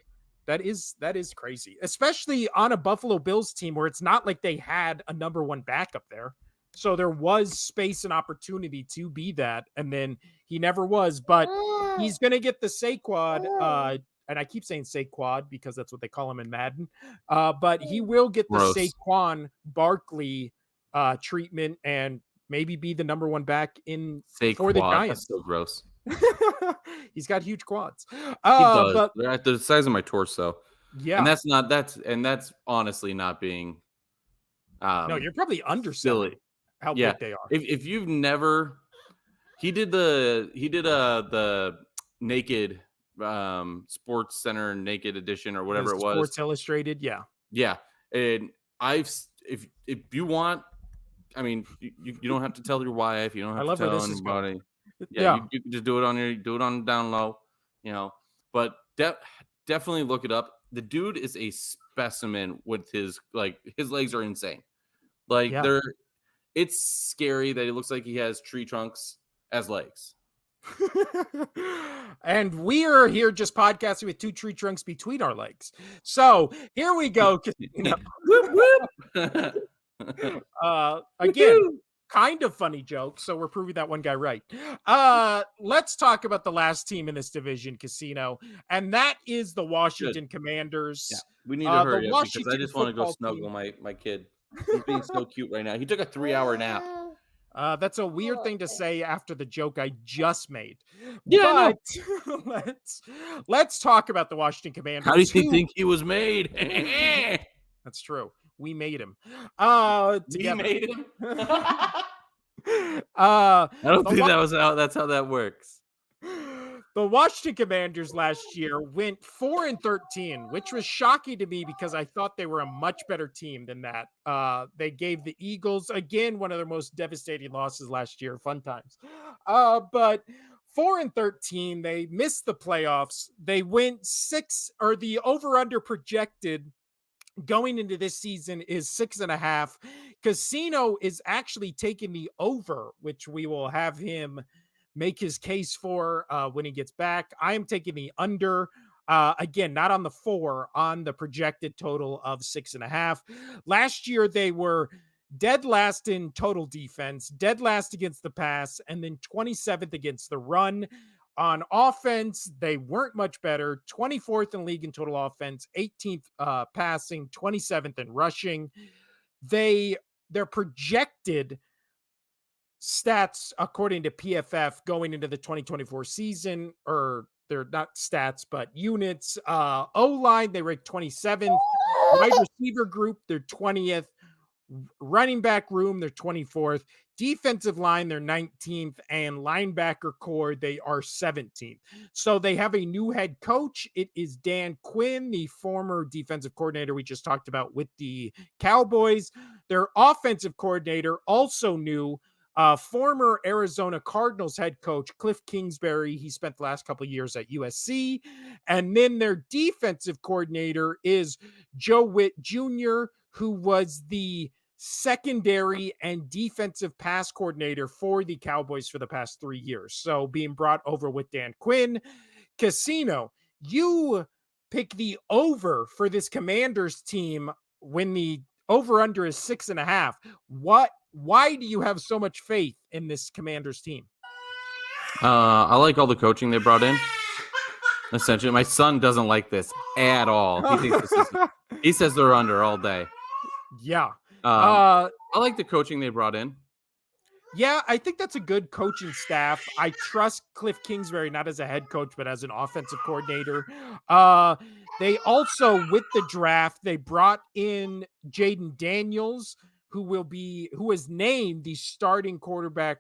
that is crazy, especially on a Buffalo Bills team where it's not like they had a number one backup there. So there was space and opportunity to be that, and then he never was. But he's gonna get the Saquad, and I keep saying Saquad because that's what they call him in Madden. But he will get the Gross. Saquon Barkley treatment and maybe be the number one back for the Saquon. That's Giants. so gross. He's got huge quads. He does. But They're at the size of my torso. yeah, And that's honestly not being no, you're probably underselling silly. how Yeah. big they are. If you've never he did the naked Sports Center naked edition or whatever it was. Sports Illustrated, yeah. Yeah. And if you want, I mean, you don't have to tell your wife, you don't I have love to where tell this is going. anybody. Yeah, Yeah. you can just do it on down low, you know. But definitely look it up. The dude is a specimen with his legs are insane. Like Yeah. it's scary that he looks like he has tree trunks as legs. And we are here just podcasting with two tree trunks between our legs. So here we go. Whoop, whoop. Again, kind of funny joke. So we're proving that one guy right. Let's talk about the last team in this division, Casino, and that is the Washington Commanders. Yeah, we need to hurry up because I Washington just want to go football snuggle team. my kid. He's being so cute right now. He took a 3-hour nap. That's a weird thing to say after the joke I just made. Yeah, but let's talk about the Washington Commanders. How do you think he was made? That's true. We made him. We made him. I don't think that's how that works. The Washington Commanders last year went 4-13, which was shocking to me because I thought they were a much better team than that. They gave the Eagles, again, one of their most devastating losses last year. Fun times. But 4-13, they missed the playoffs. They went the over-under projected going into this season is 6.5. Casino is actually taking the over, which we will have him make his case for when he gets back. I am taking the under. Again, not on the 4, on the projected total of 6.5. Last year, they were dead last in total defense, dead last against the pass, and then 27th against the run. On offense, they weren't much better. 24th in league in total offense, 18th passing, 27th in rushing. Their projected stats, according to PFF, going into the 2024 season, or they're not stats, but units. O-line, they ranked 27th. Wide receiver group, they're 20th. Running back room, they're 24th. Defensive line, they're 19th. And linebacker core, they are 17th. So they have a new head coach. It is Dan Quinn, the former defensive coordinator we just talked about with the Cowboys. Their offensive coordinator, also new, former Arizona Cardinals head coach Cliff Kingsbury. He spent the last couple of years at USC. And then their defensive coordinator is Joe Witt Jr., who was the secondary and defensive pass coordinator for the Cowboys for the past 3 years. So being brought over with Dan Quinn. Casino, you pick the over for this Commanders team when the over under is 6.5. Why do you have so much faith in this Commanders team? I like all the coaching they brought in. Essentially, my son doesn't like this at all. He says they're under all day. Yeah. I like the coaching they brought in. Yeah, I think that's a good coaching staff. I trust Cliff Kingsbury, not as a head coach, but as an offensive coordinator. They also, with the draft, they brought in Jaden Daniels, who was named the starting quarterback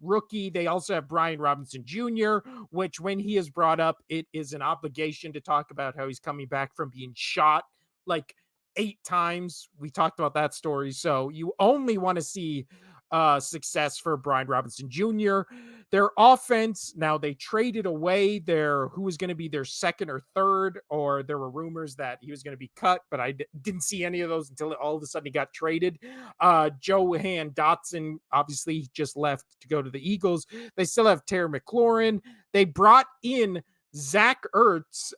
rookie. They also have Brian Robinson Jr., which when he is brought up, it is an obligation to talk about how he's coming back from being shot like 8 times. We talked about that story. So you only want to see success for Brian Robinson Jr. Their offense, now they traded away who was going to be their second or third, or there were rumors that he was going to be cut, but I didn't see any of those until all of a sudden he got traded. Johan Dotson obviously just left to go to the Eagles. They still have Terry McLaurin. They brought in Zach Ertz,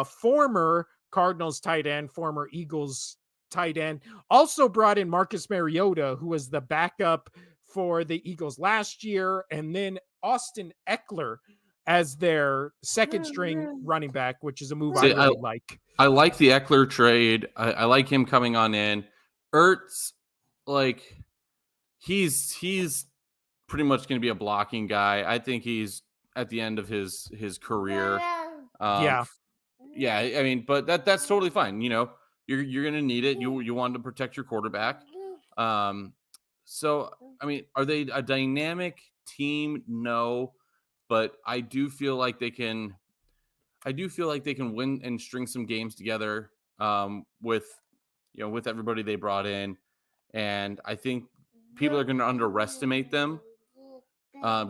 former Cardinals tight end, former Eagles tight end, also brought in Marcus Mariota, who was the backup for the Eagles last year, and then Austin Eckler as their second string running back, which is a move I really like. I like the Eckler trade. I like him coming on in. Ertz, like he's pretty much going to be a blocking guy. I think he's at the end of his career. Yeah. I mean, but that's totally fine. You know, you're going to need it. You want to protect your quarterback. So, I mean, are they a dynamic team? No, but I do feel like they can win and string some games together with everybody they brought in. And I think people are going to underestimate them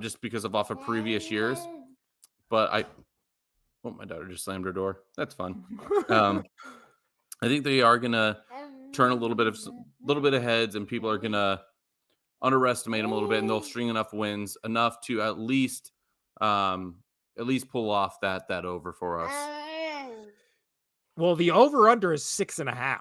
just because off of previous years. But my daughter just slammed her door. That's fun. I think they are going to turn a little bit of heads, and people are going to underestimate them a little bit, and they'll string enough wins enough to at least pull off that over for us. Well, the over under is 6.5.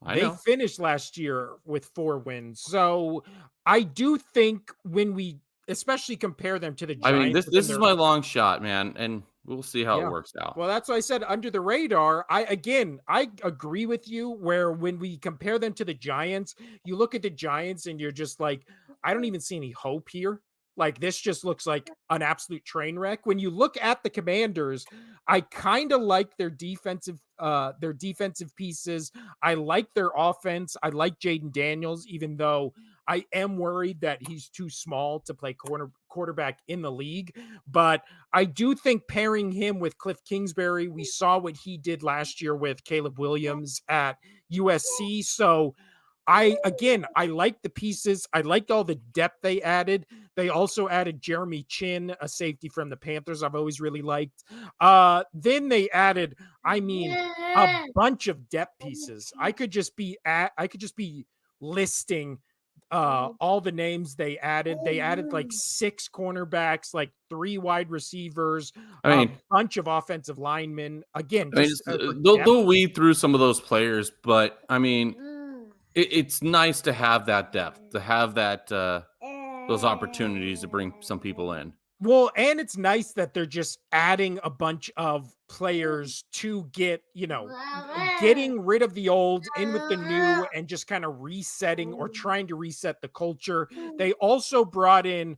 They know. Finished last year with 4 wins. So I do think when we especially compare them to the Giants. I mean, this is my long shot, man, and we'll see how it works out. Well, that's why I said under the radar. I agree with you where when we compare them to the Giants, you look at the Giants and you're just like, I don't even see any hope here. Like, this just looks like an absolute train wreck. When you look at the Commanders, I kind of like their defensive pieces. I like their offense. I like Jaden Daniels, even though I am worried that he's too small to play quarterback in the league. But I do think pairing him with Cliff Kingsbury, we saw what he did last year with Caleb Williams at USC. So I like the pieces. I liked all the depth they added. They also added Jeremy Chin, a safety from the Panthers I've always really liked. Then they added, a bunch of depth pieces. I could just be listing all the names they added. They added like 6 cornerbacks, like 3 wide receivers, a bunch of offensive linemen. Again, they'll weed through some of those players, but I mean, it's nice to have that depth, to have that those opportunities to bring some people in. Well, and it's nice that they're just adding a bunch of players to get, getting rid of the old, in with the new, and just kind of resetting or trying to reset the culture. They also brought in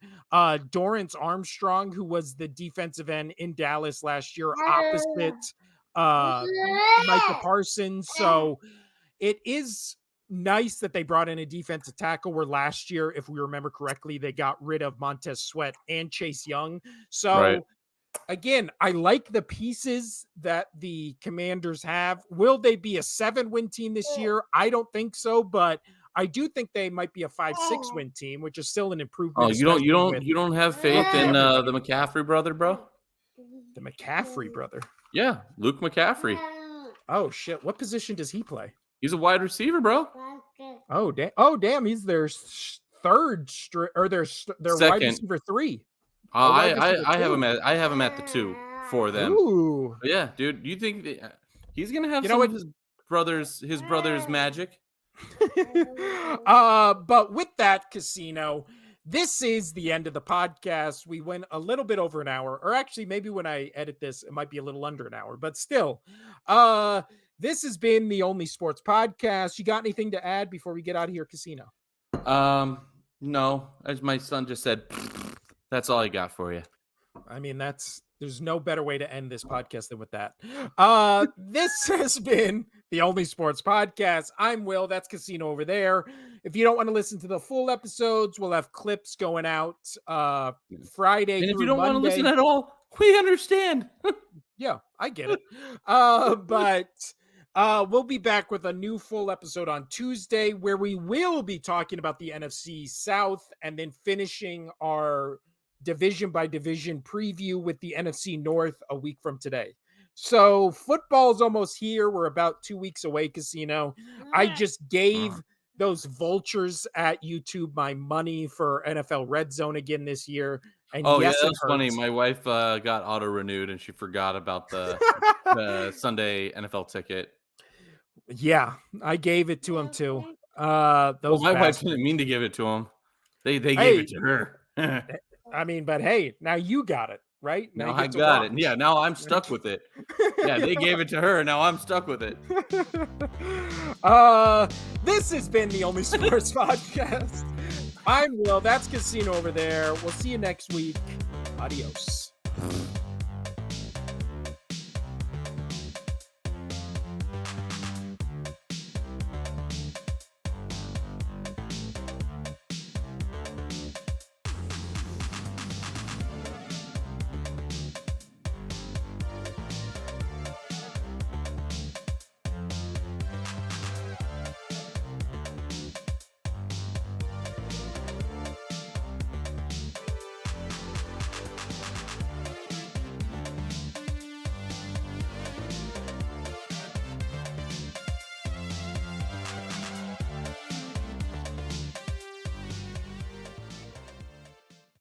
Dorrance Armstrong, who was the defensive end in Dallas last year, opposite Micah Parsons. So it is nice that they brought in a defensive tackle, where last year, if we remember correctly, they got rid of Montez Sweat and Chase Young. So Right. again, I like the pieces that the Commanders have. Will they be a 7-win team this year? I don't think so, but I do think they might be a 5-6 win team, which is still an improvement. Oh, With you don't have faith in the McCaffrey brother, bro? the McCaffrey brother. Yeah, Luke McCaffrey. Oh shit! What position does he play? He's a wide receiver, bro. Oh damn! Oh damn! He's their third or their wide receiver 3. I have him at the 2 for them. Ooh. But yeah, dude, you think he's gonna have of his brother's magic? But with that, Casino, this is the end of the podcast. We went a little bit over an hour, or actually maybe when I edit this, it might be a little under an hour, but still, this has been the Only Sports Podcast. You got anything to add before we get out of here, Casino? No, as my son just said, that's all I got for you. I mean, there's no better way to end this podcast than with that. This has been the Only Sports Podcast. I'm Will. That's Casino over there. If you don't want to listen to the full episodes, we'll have clips going out Friday. And if you Monday. don't want to listen at all, we understand. Yeah, I get it. But we'll be back with a new full episode on Tuesday, where we will be talking about the NFC South and then finishing our division by division preview with the NFC North a week from today. So football's almost here. We're about 2 weeks away, Casino. I just gave those vultures at YouTube my money for NFL Red Zone again this year. And yes, yeah, that's funny. My wife got auto renewed and she forgot about the Sunday NFL ticket. Yeah, I gave it to him too. My wife didn't mean to give it to him. They gave it to her. I mean, but hey, now you got it, right? Now I got it. Yeah, now I'm stuck with it. Yeah, they gave it to her. Now I'm stuck with it. This has been the Only Sports Podcast. I'm Will. That's Casino over there. We'll see you next week. Adios.